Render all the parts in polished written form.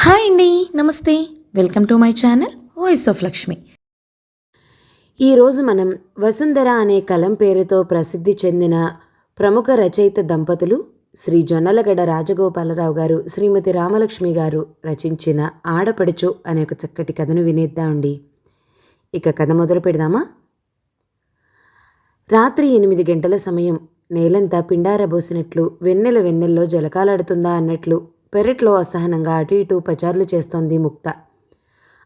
Hi అండి. నమస్తే. Welcome to my channel voice of Lakshmi. ఈరోజు మనం వసుంధర అనే కలం పేరుతో ప్రసిద్ధి చెందిన ప్రముఖ రచయిత దంపతులు శ్రీ జొన్నలగడ్డ రాజగోపాలరావు గారు, శ్రీమతి రామలక్ష్మి గారు రచించిన ఆడపడుచు అనే ఒక చక్కటి కథను వినేద్దామండి. ఇక కథ మొదలు పెడదామా? రాత్రి 8 గంటల సమయం. నేలంతా పిండారబోసినట్లు, వెన్నెల్లో జలకాలాడుతుందా అన్నట్లు పెరట్లో అసహనంగా అటు ఇటు పచార్లు చేస్తోంది ముక్త.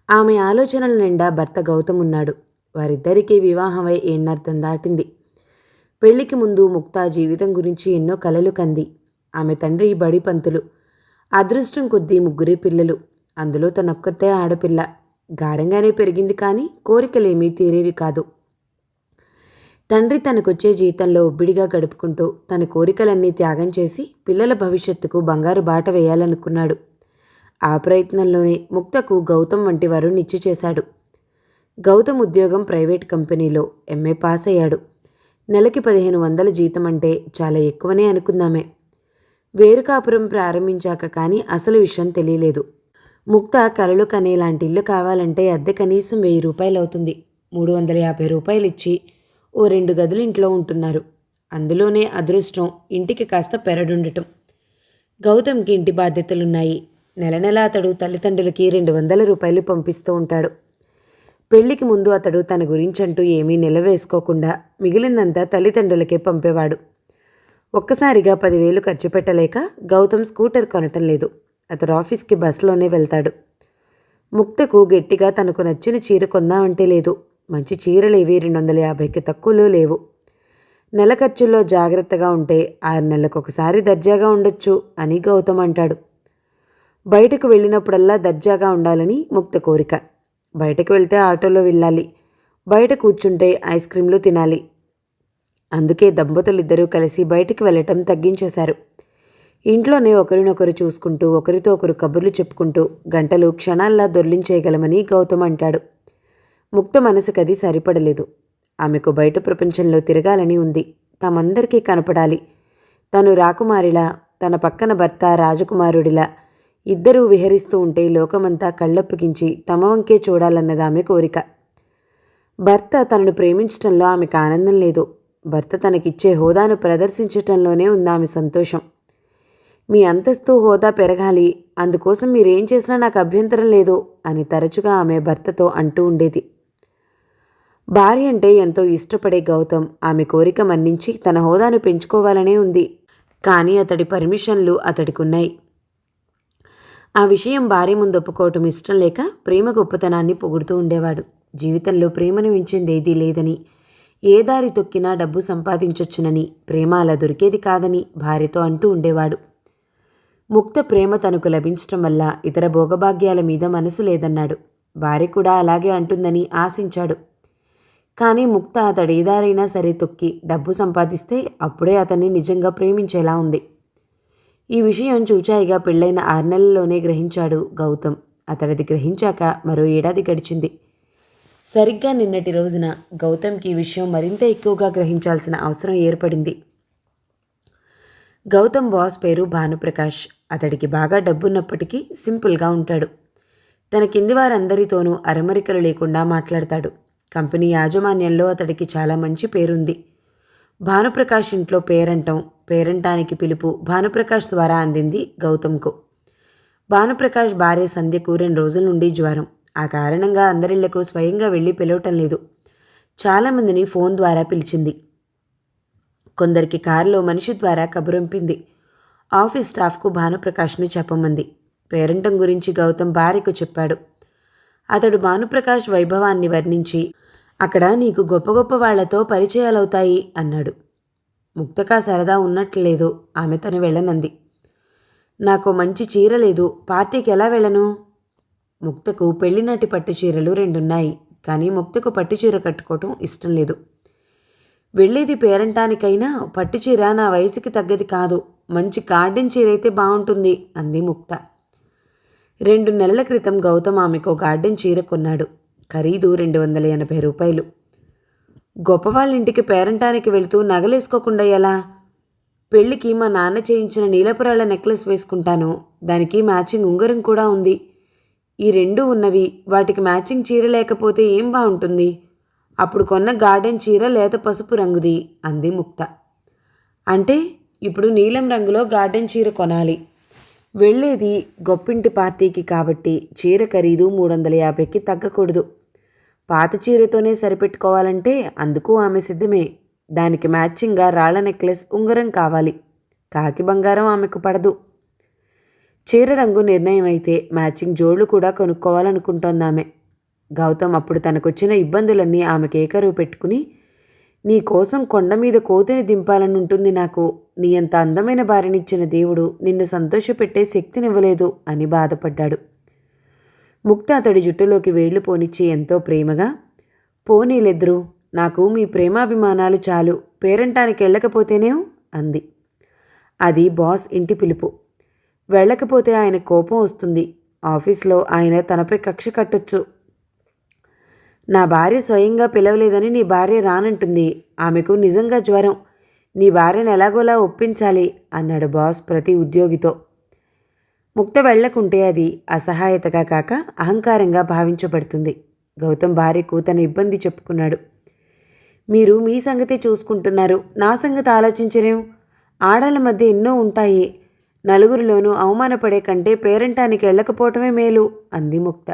ఆమె ఆలోచనల నిండా భర్త గౌతమ్ ఉన్నాడు. వారిద్దరికీ వివాహమై ఏణ్ణర్థం దాటింది. పెళ్లికి ముందు ముక్త జీవితం గురించి ఎన్నో కలలు కంది. ఆమె తండ్రి బడి పంతులు. అదృష్టం కొద్దీ 3 పిల్లలు. అందులో తనొక్కతే ఆడపిల్ల. గారంగానే పెరిగింది, కానీ కోరికలేమీ తీరేవి కాదు. తండ్రి తనకొచ్చే జీతంలో ఒబ్బిడిగా గడుపుకుంటూ తన కోరికలన్నీ త్యాగం చేసి పిల్లల భవిష్యత్తుకు బంగారు బాట వేయాలనుకున్నాడు. ఆ ప్రయత్నంలోనే ముక్తకు గౌతమ్ వంటి వరుణ్ణిచ్చి చేశాడు. గౌతమ్ ఉద్యోగం ప్రైవేట్ కంపెనీలో. ఎంఏ పాస్ అయ్యాడు. నెలకి 1500 జీతం అంటే చాలా ఎక్కువనే అనుకుందామే. వేరుకాపురం ప్రారంభించాక కానీ అసలు విషయం తెలియలేదు. ముక్త కలలు కనేలాంటి ఇల్లు కావాలంటే అద్దె కనీసం 1000 రూపాయలు అవుతుంది. 350 రూపాయలు ఇచ్చి ఓ 2 గదులు ఇంట్లో ఉంటున్నారు. అందులోనే అదృష్టం ఇంటికి కాస్త పెరడుండటం. గౌతమ్కి ఇంటి బాధ్యతలున్నాయి. నెల అతడు తల్లిదండ్రులకి 200 రూపాయలు పంపిస్తూ ఉంటాడు. పెళ్లికి ముందు అతడు తన గురించంటూ ఏమీ నిలవేసుకోకుండా మిగిలిందంతా తల్లిదండ్రులకే పంపేవాడు. ఒక్కసారిగా 10,000 ఖర్చు పెట్టలేక గౌతమ్ స్కూటర్ కొనటం లేదు. అతడు ఆఫీస్కి బస్సులోనే వెళ్తాడు. ముక్తకు గట్టిగా తనకు నచ్చిన చీర కొందామంటే లేదు. మంచి చీరలేవి 250కి తక్కువలో లేవు. నెల ఖర్చుల్లో జాగ్రత్తగా ఉంటే 6 నెలలకొకసారి దర్జాగా ఉండొచ్చు అని గౌతమ్ అంటాడు. బయటకు వెళ్ళినప్పుడల్లా దర్జాగా ఉండాలని ముక్త కోరిక. బయటకు వెళ్తే ఆటోలో వెళ్ళాలి. బయట కూర్చుంటే ఐస్ క్రీంలు తినాలి. అందుకే దంపతులిద్దరూ కలిసి బయటికి వెళ్ళటం తగ్గించేశారు. ఇంట్లోనే ఒకరినొకరు చూసుకుంటూ ఒకరితో ఒకరు కబుర్లు చెప్పుకుంటూ గంటలు క్షణాల్లా దొర్లించేయగలమని గౌతమ్ అంటాడు. ముక్త మనసుకది సరిపడలేదు. ఆమెకు బయట ప్రపంచంలో తిరగాలని ఉంది. తమందరికీ కనపడాలి. తను రాకుమారిలా, తన పక్కన భర్త రాజకుమారుడిలా ఇద్దరూ విహరిస్తూ ఉంటే లోకమంతా కళ్ళప్పగించి తమ వంకే చూడాలన్నది ఆమె కోరిక. భర్త తనను ప్రేమించటంలో ఆమెకు ఆనందం లేదు. భర్త తనకిచ్చే హోదాను ప్రదర్శించటంలోనే ఉంది ఆమె సంతోషం. మీ అంతస్తు హోదా పెరగాలి, అందుకోసం మీరేం చేసినా నాకు అభ్యంతరం లేదు అని తరచుగా ఆమె భర్తతో అంటూ ఉండేది. భార్య అంటే ఎంతో ఇష్టపడే గౌతమ్ ఆమె కోరిక మన్నించి తన హోదాను పెంచుకోవాలనే ఉంది. కానీ అతడి పర్మిషన్లు అతడికున్నాయి. ఆ విషయం భార్య ముందు ఒప్పుకోవటం ఇష్టం లేక ప్రేమ గొప్పతనాన్ని పొగుడుతూ ఉండేవాడు. జీవితంలో ప్రేమను మించింది ఏదీ లేదని, ఏ దారి తొక్కినా డబ్బు సంపాదించొచ్చునని, ప్రేమ అలా దొరికేది కాదని భార్యతో అంటూ ఉండేవాడు. ముక్త ప్రేమ తనకు లభించటం వల్ల ఇతర భోగభాగ్యాల మీద మనసు లేదన్నాడు. భార్య కూడా అలాగే అంటుందని ఆశించాడు. కానీ ముక్త అతడేదారైనా సరే తొక్కి డబ్బు సంపాదిస్తే అప్పుడే అతన్ని నిజంగా ప్రేమించేలా ఉంది. ఈ విషయం చూచాయిగా పెళ్ళైన 6 నెలల్లోనే గ్రహించాడు గౌతమ్. అతడిది గ్రహించాక మరో ఏడాది గడిచింది. సరిగ్గా నిన్నటి రోజున గౌతమ్కి ఈ విషయం మరింత ఎక్కువగా గ్రహించాల్సిన అవసరం ఏర్పడింది. గౌతమ్ బాస్ పేరు భానుప్రకాష్. అతడికి బాగా డబ్బున్నప్పటికీ సింపుల్గా ఉంటాడు. తన కింది వారందరితోనూ అరమరికలు లేకుండా మాట్లాడతాడు. కంపెనీ యాజమాన్యంలో అతడికి చాలా మంచి పేరుంది. భానుప్రకాష్ ఇంట్లో పేరంటానికి పిలుపు భానుప్రకాష్ ద్వారా అందింది గౌతమ్కు. భానుప్రకాష్ భార్య సంధ్యకు 2 రోజుల నుండి జ్వరం. ఆ కారణంగా అందరిళ్లకు స్వయంగా వెళ్ళి పిలవటం లేదు. చాలామందిని ఫోన్ ద్వారా పిలిచింది. కొందరికి కారులో మనిషి ద్వారా కబురంపింది. ఆఫీస్ స్టాఫ్కు భానుప్రకాష్ను చెప్పమంది. పేరంటం గురించి గౌతమ్ భార్యకు చెప్పాడు. అతడు భానుప్రకాష్ వైభవాన్ని వర్ణించి, అక్కడ నీకు గొప్ప గొప్ప వాళ్లతో పరిచయాలవుతాయి అన్నాడు. ముక్తకా సరదా ఉన్నట్లేదు. ఆమె తను వెళ్ళనంది. నాకు మంచి చీర లేదు, పార్టీకి ఎలా వెళ్ళను? ముక్తకు పెళ్లినాటి పట్టు చీరలు 2 ఉన్నాయి. కానీ ముక్తకు పట్టుచీర కట్టుకోవటం ఇష్టం లేదు. వెళ్ళేది పేరంటానికైనా పట్టుచీర నా వయసుకి తగ్గది కాదు. మంచి గార్డెన్ చీర అయితే బాగుంటుంది అంది ముక్త. 2 నెలల క్రితం గౌతమ్ ఆమెకు గార్డెన్ చీర కొన్నాడు. ఖరీదు 280 రూపాయలు. గొప్పవాళ్ళింటికి పేరంటానికి వెళుతూ నగలేసుకోకుండా ఎలా? పెళ్ళికి మా నాన్న చేయించిన నీలపురాళ్ళ నెక్లెస్ వేసుకుంటాను. దానికి మ్యాచింగ్ ఉంగరం కూడా ఉంది. ఈ రెండూ ఉన్నవి. వాటికి మ్యాచింగ్ చీర లేకపోతే ఏం బాగుంటుంది? అప్పుడు కొన్న గార్డెన్ చీర లేత పసుపు రంగుది అంది ముక్త. అంటే ఇప్పుడు నీలం రంగులో గార్డెన్ చీర కొనాలి. వెళ్ళేది గొప్పింటి పార్టీకి కాబట్టి చీర ఖరీదు 350కి తగ్గకూడదు. పాత చీరతోనే సరిపెట్టుకోవాలంటే అందుకు ఆమె సిద్ధమే. దానికి మ్యాచింగ్గా రాళ్ల నెక్లెస్ ఉంగరం కావాలి. కాకి బంగారం ఆమెకు పడదు. చీర రంగు నిర్ణయం అయితే మ్యాచింగ్ జోళ్లు కూడా కొనుక్కోవాలనుకుంటోందామె. గౌతమ్ అప్పుడు తనకొచ్చిన ఇబ్బందులన్నీ ఆమెకు ఏకరువు పెట్టుకుని, నీ కోసం కొండ మీద కోతిని దింపాలనుంటుంది నాకు. నీ అంత అందమైన భార్యనిచ్చిన దేవుడు నిన్ను సంతోషపెట్టే శక్తినివ్వలేదు అని బాధపడ్డాడు. ముక్త అతడి జుట్టులోకి వేళ్లు పోనిచ్చి ఎంతో ప్రేమగా, పోనీలెద్దురు, నాకు మీ ప్రేమాభిమానాలు చాలు, పేరంటానికి వెళ్ళకపోతేనేం అంది. అది బాస్ ఇంటి పిలుపు. వెళ్ళకపోతే ఆయన కోపం వస్తుంది. ఆఫీస్లో ఆయన తనపై కక్ష కట్టొచ్చు. నా భార్య స్వయంగా పిలవలేదని నీ భార్య రానంటుంది. ఆమెకు నిజంగా జ్వరం. నీ భార్యను ఎలాగోలా ఒప్పించాలి అన్నాడు బాస్ ప్రతి ఉద్యోగితో. ముక్త వెళ్లకుంటే అది అసహాయతగా కాక అహంకారంగా భావించబడుతుంది. గౌతమ్ భార్యకు తన ఇబ్బంది చెప్పుకున్నాడు. మీరు మీ సంగతే చూసుకుంటున్నారు, నా సంగతి ఆలోచించరేం? ఆడాళ్ళ మధ్య ఎన్నో ఉంటాయి. నలుగురిలోనూ అవమానపడే కంటే పేరంటానికి వెళ్ళకపోవటమే మేలు అంది ముక్త.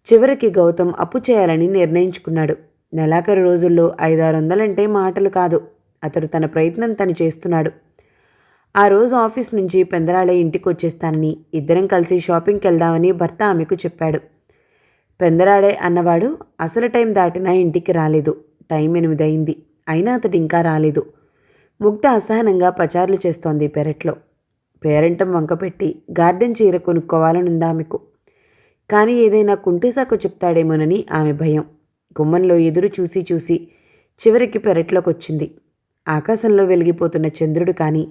చివరికి గౌతమ్ అప్పు చేయాలని నిర్ణయించుకున్నాడు. నెలాఖరు రోజుల్లో 500-600 మాటలు కాదు. అతడు తన ప్రయత్నం తను చేస్తున్నాడు. ఆ రోజు ఆఫీస్ నుంచి పెందరాళే ఇంటికి వచ్చేస్తానని, ఇద్దరం కలిసి షాపింగ్కి వెళ్దామని భర్త ఆమెకు చెప్పాడు. పెందరాడే అన్నవాడు అసలు టైం దాటినా ఇంటికి రాలేదు. టైం 8 అయింది. అయినా అతడు ఇంకా రాలేదు. ముగ్ధ అసహనంగా పచార్లు చేస్తోంది పెరట్లో. పేరంటం వంకపెట్టి గార్డెన్ చీర కొనుక్కోవాలనుంది ఆమెకు. కానీ ఏదైనా కుంటిసాకు చెప్తాడేమోనని ఆమె భయం. గుమ్మంలో ఎదురు చూసి చూసి చివరికి పెరట్లోకొచ్చింది. ఆకాశంలో వెలిగిపోతున్న చంద్రుడు కానీ,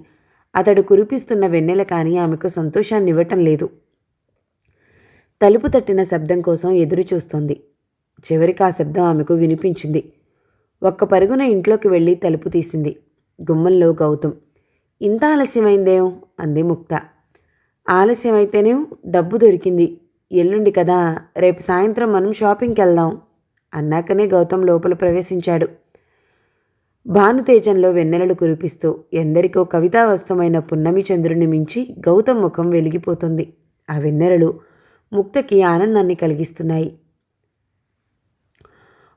అతడు కురిపిస్తున్న వెన్నెల కానీ ఆమెకు సంతోషాన్ని ఇవ్వటం లేదు. తలుపు తట్టిన శబ్దం కోసం ఎదురు చూస్తోంది. చివరికి ఆ శబ్దం ఆమెకు వినిపించింది. ఒక్క పరుగున ఇంట్లోకి వెళ్ళి తలుపు తీసింది. గుమ్మంలో గౌతమ్. ఇంత ఆలస్యమైందేం అంది ముక్త. ఆలస్యమైతేనేం, డబ్బు దొరికింది. ఎల్లుండి కదా, రేపు సాయంత్రం మనం షాపింగ్కి వెళ్దాం అన్నాకనే గౌతమ్ లోపల ప్రవేశించాడు. భానుతేజంలో వెన్నెలలు కురిపిస్తూ ఎందరికో కవితావస్తమైన పున్నమి చంద్రుని మించి గౌతమ్ ముఖం వెలిగిపోతుంది. ఆ వెన్నెలలు ముక్తకి ఆనందాన్ని కలిగిస్తున్నాయి.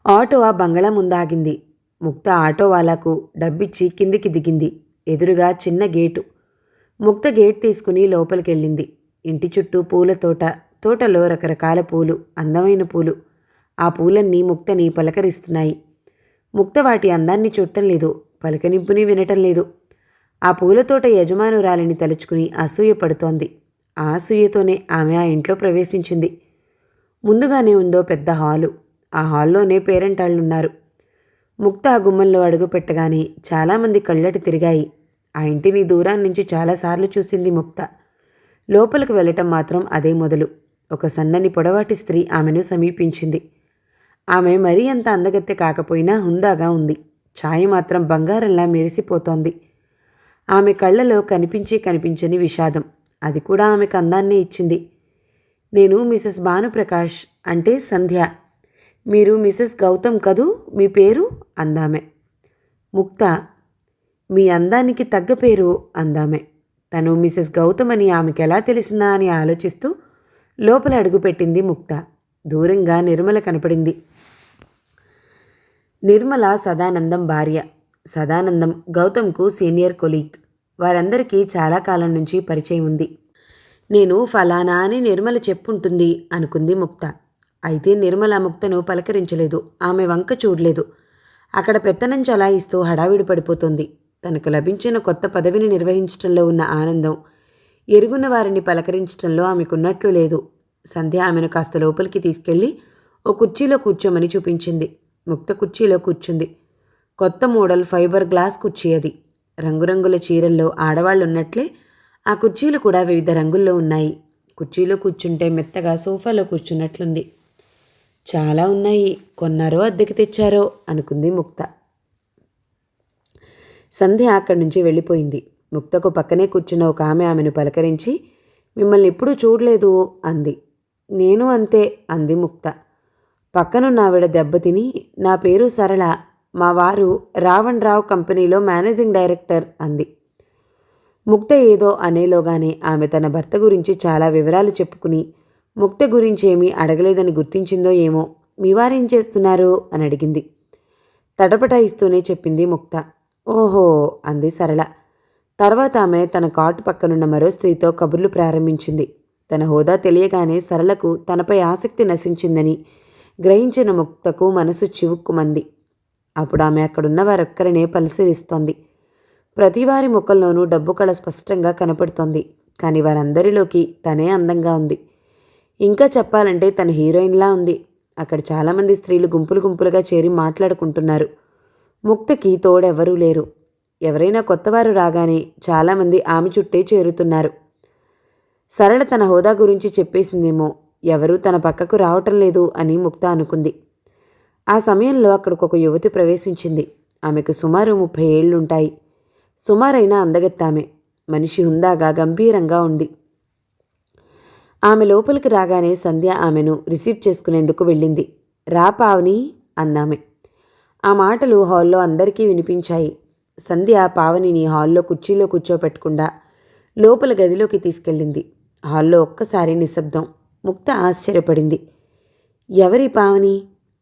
ఆటో ఆ బంగళా ముందాగింది. ముక్త ఆటో వాలాకు డబ్బిచ్చి కిందికి దిగింది. ఎదురుగా చిన్న గేటు. ముక్త గేట్ తీసుకుని లోపలికెళ్ళింది. ఇంటి చుట్టూ పూల తోట. తోటలో రకరకాల పూలు, అందమైన పూలు. ఆ పూలన్నీ ముక్తని పలకరిస్తున్నాయి. ముక్త వాటి అందాన్ని చూడటం లేదు, పలకనింపుని వినటం లేదు. ఆ పూలతోట యజమానురాలిని తలుచుకుని అసూయపడుతోంది. ఆ అసూయతోనే ఆమె ఆ ఇంట్లో ప్రవేశించింది. ముందుగానే ఉందో పెద్ద హాలు. ఆ హాల్లోనే పేరంటాళ్ళున్నారు. ముక్త ఆ గుమ్మంలో అడుగు పెట్టగానే చాలామంది కళ్ళటి తిరిగాయి. ఆ ఇంటిని దూరాన్నించి చాలాసార్లు చూసింది ముక్త. లోపలికి వెళ్ళటం మాత్రం అదే మొదలు. ఒక సన్నని పొడవాటి స్త్రీ ఆమెను సమీపించింది. ఆమె మరీ అంత అందగత్తె కాకపోయినా హుందాగా ఉంది. ఛాయ మాత్రం బంగారంలా మెరిసిపోతోంది. ఆమె కళ్ళలో కనిపించని విషాదం. అది కూడా ఆమెకు అందాన్నే ఇచ్చింది. నేను మిసెస్ భానుప్రకాష్, అంటే సంధ్య. మీరు మిసెస్ గౌతమ్ కదూ, మీ పేరు అందామె. ముక్త, మీ అందానికి తగ్గ పేరు అందామె. తను మిసెస్ గౌతమ్ అని ఆమెకెలా తెలిసిందా అని ఆలోచిస్తూ లోపల అడుగుపెట్టింది ముక్త. దూరంగా నిర్మల కనపడింది. నిర్మల సదానందం భార్య. సదానందం గౌతమ్కు సీనియర్ కొలీగ్. వారందరికీ చాలా కాలం నుంచి పరిచయం ఉంది. నేను ఫలానా అని నిర్మల చెప్పుంటుంది అనుకుంది ముక్త. అయితే నిర్మల ముక్తను పలకరించలేదు, ఆమె వంక చూడలేదు. అక్కడ పెత్తనం చలాయిస్తూ హడావిడి పడిపోతుంది. తనకు లభించిన కొత్త పదవిని నిర్వహించటంలో ఉన్న ఆనందం ఎరుగున్న వారిని పలకరించటంలో ఆమెకున్నట్లు లేదు. సంధ్య ఆమెను కాస్త లోపలికి తీసుకెళ్లి ఓ కుర్చీలో కూర్చోమని చూపించింది. ముక్త కుర్చీలో కూర్చుంది. కొత్త మోడల్ ఫైబర్ గ్లాస్ కుర్చీ అది. రంగురంగుల చీరల్లో ఆడవాళ్లున్నట్లే ఆ కుర్చీలు కూడా వివిధ రంగుల్లో ఉన్నాయి. కుర్చీలో కూర్చుంటే మెత్తగా సోఫాలో కూర్చున్నట్లుంది. చాలా ఉన్నాయి, కొన్నారో అద్దెకి తెచ్చారో అనుకుంది ముక్త. సంధ్య అక్కడి నుంచి వెళ్ళిపోయింది. ముక్తకు పక్కనే కూర్చున్న ఒక ఆమెను పలకరించి, మిమ్మల్ని ఎప్పుడూ చూడలేదు అంది. నేను అంతే అంది ముక్త. పక్కనున్న ఆవిడ దెబ్బతిని, నా పేరు సరళ, మా వారు రావణ్ రావు కంపెనీలో మేనేజింగ్ డైరెక్టర్ అంది. ముక్త ఏదో అనేలోగానే ఆమె తన భర్త గురించి చాలా వివరాలు చెప్పుకుని, ముక్త గురించి ఏమీ అడగలేదని గుర్తించిందో ఏమో, మీ వారేం చేస్తున్నారు అని అడిగింది. తటపటాయిస్తూనే చెప్పింది ముక్త. ఓహో అంది సరళ. తర్వాత ఆమె తన కాటు పక్కనున్న మరో స్త్రీతో కబుర్లు ప్రారంభించింది. తన హోదా తెలియగానే సరళకు తనపై ఆసక్తి నశించిందని గ్రహించిన ముక్తకు మనసు చివుక్కుమంది. అప్పుడు ఆమె అక్కడున్న వారొక్కరినే పరిశీలిస్తోంది. ప్రతివారి ముఖంలోనూ డబ్బు కళ స్పష్టంగా కనపడుతోంది. కానీ వారందరిలోకి తనే అందంగా ఉంది. ఇంకా చెప్పాలంటే తను హీరోయిన్లా ఉంది. అక్కడ చాలామంది స్త్రీలు గుంపులు గుంపులుగా చేరి మాట్లాడుకుంటున్నారు. ముక్తకి తోడెవరూ లేరు. ఎవరైనా కొత్తవారు రాగానే చాలామంది ఆమె చుట్టే చేరుతున్నారు. సరళ తన హోదా గురించి చెప్పేసిందేమో, ఎవరూ తన పక్కకు రావటం లేదు అని ముక్త అనుకుంది. ఆ సమయంలో అక్కడికొక యువతి ప్రవేశించింది. ఆమెకు సుమారు 30 ఏళ్లుంటాయి. సుమారైన అందగత్తామె. మనిషి హుందాగా గంభీరంగా ఉంది. ఆమె లోపలికి రాగానే సంధ్య ఆమెను రిసీవ్ చేసుకునేందుకు వెళ్ళింది. రా పావని అందామె. ఆ మాటలు హాల్లో అందరికీ వినిపించాయి. సంధ్య పావనిని హాల్లో కుర్చీలో కూర్చోపెట్టకుండా లోపల గదిలోకి తీసుకెళ్ళింది. హాల్లో ఒక్కసారి నిశ్శబ్దం. ముక్త ఆశ్చర్యపడింది. ఎవరి పావని?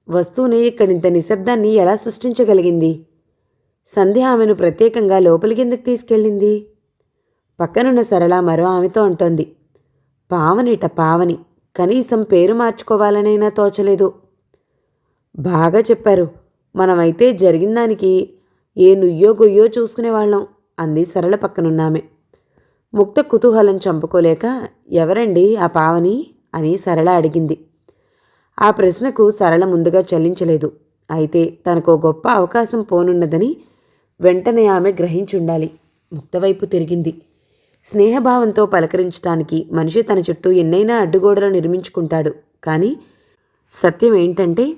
వస్తూనే ఇక్కడింత నిశ్శబ్దాన్ని ఎలా సృష్టించగలిగింది? సంధ్య ఆమెను ప్రత్యేకంగా లోపలికెందుకు తీసుకెళ్ళింది? పక్కనున్న సరళ మరో ఆమెతో అంటోంది. పావనిట పావని, కనీసం పేరు మార్చుకోవాలనైనా తోచలేదు. బాగా చెప్పారు. మనమైతే జరిగిన దానికి ఏ నుయ్యో గొయ్యో చూసుకునేవాళ్ళం అంది సరళ పక్కనున్నామె. ముక్త కుతూహలం చంపుకోలేక, ఎవరండి ఆ పావని అని సరళ అడిగింది. ఆ ప్రశ్నకు సరళ ముందుగా చలించలేదు. అయితే తనకో గొప్ప అవకాశం పోనున్నదని వెంటనే ఆమె గ్రహించుండాలి. ముక్తవైపు తిరిగింది. స్నేహభావంతో పలకరించటానికి మనిషి తన చుట్టూ ఎన్నైనా అడ్డుగోడలు నిర్మించుకుంటాడు. కానీ సత్యం ఏంటంటే,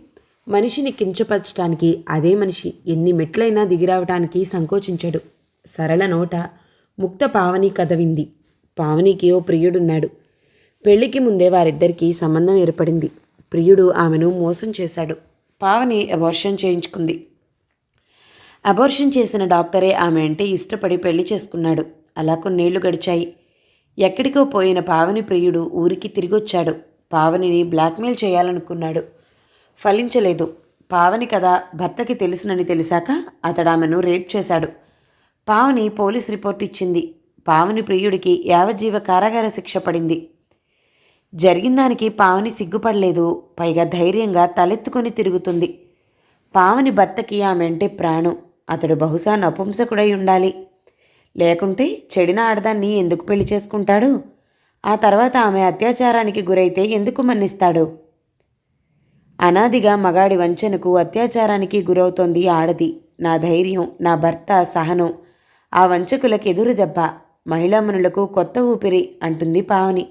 మనిషిని కించపరచటానికి అదే మనిషి ఎన్ని మెట్లైనా దిగిరావటానికి సంకోచించడు. సరళ నోట ముక్త పావని కథ వింది. పావనికి ఓ ప్రియుడున్నాడు. పెళ్లికి ముందే వారిద్దరికీ సంబంధం ఏర్పడింది. ప్రియుడు ఆమెను మోసం చేశాడు. పావని అబార్షన్ చేయించుకుంది. అబార్షన్ చేసిన డాక్టరే ఆమె అంటే ఇష్టపడి పెళ్లి చేసుకున్నాడు. అలా కొన్నేళ్లు గడిచాయి. ఎక్కడికో పోయిన పావని ప్రియుడు ఊరికి తిరిగొచ్చాడు. పావనిని బ్లాక్మెయిల్ చేయాలనుకున్నాడు. ఫలించలేదు. పావని కథ భర్తకి తెలుసునని తెలిసాక అతడు ఆమెను రేప్ చేశాడు. పావని పోలీస్ రిపోర్ట్ ఇచ్చింది. పావని ప్రియుడికి యావజ్జీవ కారాగార శిక్ష పడింది. జరిగిన దానికి పావని సిగ్గుపడలేదు. పైగా ధైర్యంగా తలెత్తుకొని తిరుగుతుంది. పావని భర్తకి ఆమె అంటే ప్రాణం. అతడు బహుశా నపుంసకుడై ఉండాలి. లేకుంటే చెడిన ఆడదాన్ని ఎందుకు పెళ్లి చేసుకుంటాడు? ఆ తర్వాత ఆమె అత్యాచారానికి గురైతే ఎందుకు మన్నిస్తాడు? అనాదిగా మగాడి వంచనకు, అత్యాచారానికి గురవుతోంది ఆడది. నా ధైర్యం, నా భర్త సహనం ఆ వంచకులకు ఎదురు దెబ్బ. మహిళామణులకు కొత్త ఊపిరి అంటుంది పావని.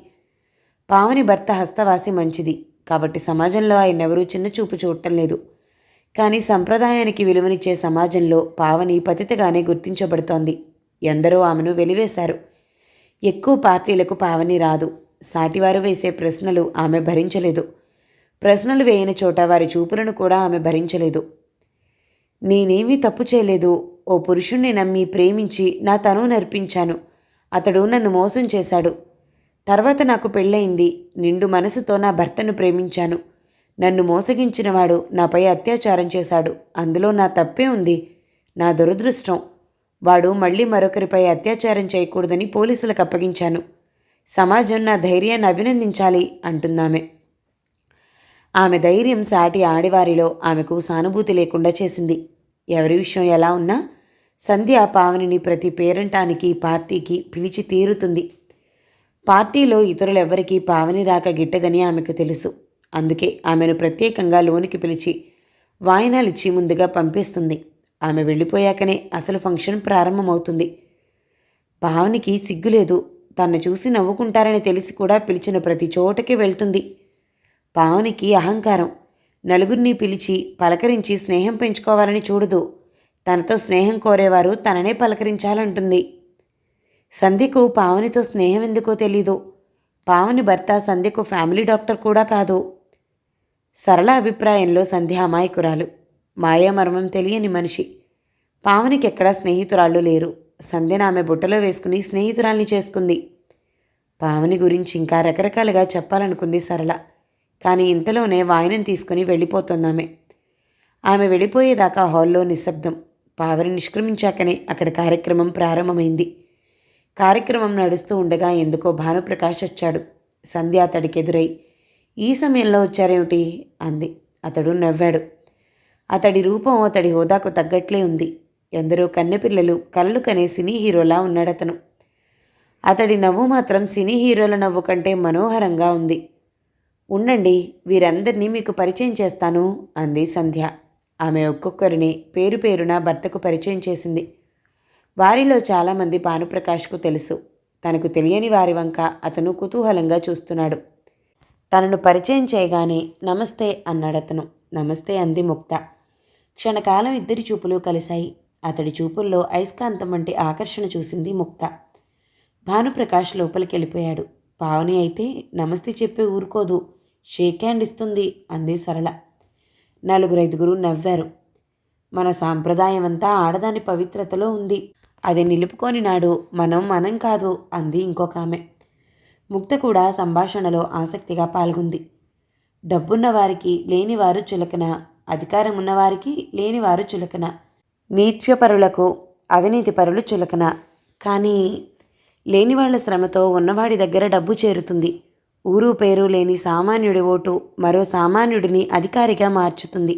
పావని భర్త హస్తవాసి మంచిది కాబట్టి సమాజంలో ఆయనెవరూ చిన్నచూపు చూడటం లేదు. కానీ సంప్రదాయానికి విలువనిచ్చే సమాజంలో పావని పతితగానే గుర్తించబడుతోంది. ఎందరో ఆమెను వెలివేశారు. ఎక్కువ పార్టీలకు పావని రాదు. సాటివారు వేసే ప్రశ్నలు ఆమె భరించలేదు. ప్రశ్నలు వేయని చోట వారి చూపులను కూడా ఆమె భరించలేదు. నేనేమీ తప్పు చేయలేదు. ఓ పురుషుణ్ణి నమ్మి ప్రేమించి నా తను నర్పించాను. అతడు నన్ను మోసం చేశాడు. తర్వాత నాకు పెళ్ళయింది. నిండు మనసుతో నా భర్తను ప్రేమించాను. నన్ను మోసగించినవాడు నాపై అత్యాచారం చేశాడు. అందులో నా తప్పే ఉంది. నా దురదృష్టం. వాడు మళ్ళీ మరొకరిపై అత్యాచారం చేయకూడదని పోలీసులకు అప్పగించాను. సమాజం నా ధైర్యాన్ని అభినందించాలి అంటున్నామె. ఆమె ధైర్యం సాటి ఆడివారిలో ఆమెకు సానుభూతి లేకుండా చేసింది. ఎవరి విషయం ఎలా ఉన్నా సంధ్య పావనిని ప్రతి పేరంటానికి, పార్టీకి పిలిచి తీరుతుంది. పార్టీలో ఇతరులెవ్వరికీ పావని రాక గిట్టదని ఆమెకు తెలుసు. అందుకే ఆమెను ప్రత్యేకంగా లోనికి పిలిచి వాయినాలిచ్చి ముందుగా పంపేస్తుంది. ఆమె వెళ్ళిపోయాకనే అసలు ఫంక్షన్ ప్రారంభమవుతుంది. పావనికి సిగ్గులేదు. తన్ను చూసి నవ్వుకుంటారని తెలిసి కూడా పిలిచిన ప్రతి చోటకి వెళ్తుంది. పావనికి అహంకారం. నలుగురిని పిలిచి పలకరించి స్నేహం పెంచుకోవాలని చూడదు. తనతో స్నేహం కోరేవారు తననే పలకరించాలంటుంది. సంధ్యకు పావనితో స్నేహం ఎందుకో తెలీదు. పావని భర్త సంధ్యకు ఫ్యామిలీ డాక్టర్ కూడా కాదు. సరళ అభిప్రాయంలో సంధ్య అమాయకురాలు, మాయామర్మం తెలియని మనిషి. పావనికెక్కడా స్నేహితురాళ్ళు లేరు. సంధ్యను ఆమె బుట్టలో వేసుకుని స్నేహితురాల్ని చేసుకుంది. పావని గురించి ఇంకా రకరకాలుగా చెప్పాలనుకుంది సరళ. కానీ ఇంతలోనే వాయినం తీసుకుని వెళ్ళిపోతుందామె. ఆమె వెళ్ళిపోయేదాకా హాల్లో నిశ్శబ్దం. పావని నిష్క్రమించాకనే అక్కడ కార్యక్రమం ప్రారంభమైంది. కార్యక్రమం నడుస్తూ ఉండగా ఎందుకో భానుప్రకాష్ వచ్చాడు. సంధ్య అతడికి ఎదురై, ఈ సమయంలో వచ్చారేమిటి అంది. అతడు నవ్వాడు. అతడి రూపం అతడి హోదాకు తగ్గట్లే ఉంది. ఎందరో కన్నెపిల్లలు కలలు కనే సినీ హీరోలా ఉన్నాడతను. అతడి నవ్వు మాత్రం సినీ హీరోల నవ్వు కంటే మనోహరంగా ఉంది. ఉండండి, వీరందరినీ మీకు పరిచయం చేస్తాను అంది సంధ్య. ఆమె ఒక్కొక్కరిని పేరు పేరున భర్తకు పరిచయం చేసింది. వారిలో చాలామంది భానుప్రకాష్కు తెలుసు. తనకు తెలియని వారి వంక అతను కుతూహలంగా చూస్తున్నాడు. తనను పరిచయం చేయగానే నమస్తే అన్నాడతను. నమస్తే అంది ముక్త. క్షణకాలం ఇద్దరి చూపులు కలిశాయి. అతడి చూపుల్లో అయస్కాంతం వంటి ఆకర్షణ చూసింది ముక్త. భానుప్రకాష్ లోపలికి వెళ్ళిపోయాడు. పావని అయితే నమస్తే చెప్పి ఊరుకోదు, షేక్ హ్యాండ్ ఇస్తుంది అంది సరళ. 4-5 నవ్వారు. మన సాంప్రదాయం అంతా ఆడదాని పవిత్రతలో ఉంది, అది నిలుపుకొని నాడు మనం కాదు అంది ఇంకొక ఆమె. ముక్త కూడా సంభాషణలో ఆసక్తిగా పాల్గొంది. డబ్బున్నవారికి లేనివారు చులకన, అధికారం ఉన్నవారికి లేనివారు చులకన, నీత్యపరులకు అవినీతిపరులు చులకన. కానీ లేనివాళ్ల శ్రమతో ఉన్నవాడి దగ్గర డబ్బు చేరుతుంది. ఊరు పేరు లేని సామాన్యుడి ఓటు మరో సామాన్యుడిని అధికారిగా మార్చుతుంది.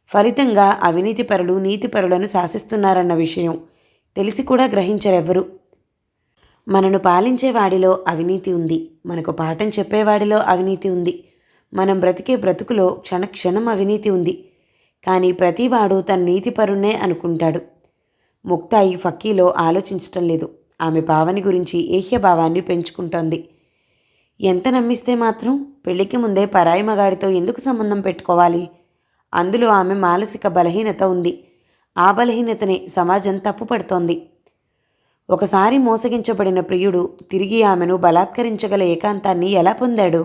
ఫలితంగా అవినీతిపరులు నీతిపరులను శాసిస్తున్నారన్న విషయం తెలిసి కూడా గ్రహించరెవ్వరు. మనను పాలించేవాడిలో అవినీతి ఉంది, మనకు పాఠం చెప్పేవాడిలో అవినీతి ఉంది, మనం బ్రతికే బ్రతుకులో క్షణక్షణం అవినీతి ఉంది. కానీ ప్రతివాడు తన నీతిపరుణ్ణే అనుకుంటాడు. ముక్త ఈ ఫక్కీలో ఆలోచించటం లేదు. ఆమె పావని గురించి ఏహ్యభావాన్ని పెంచుకుంటోంది. ఎంత నమ్మిస్తే మాత్రం పెళ్లికి ముందే పరాయి మగాడితో ఎందుకు సంబంధం పెట్టుకోవాలి? అందులో ఆమె మానసిక బలహీనత ఉంది. ఆ బలహీనతని సమాజం తప్పుపడుతోంది. ఒకసారి మోసగించబడిన ప్రియుడు తిరిగి ఆమెను బలాత్కరించగల ఏకాంతాన్ని ఎలా పొందాడు?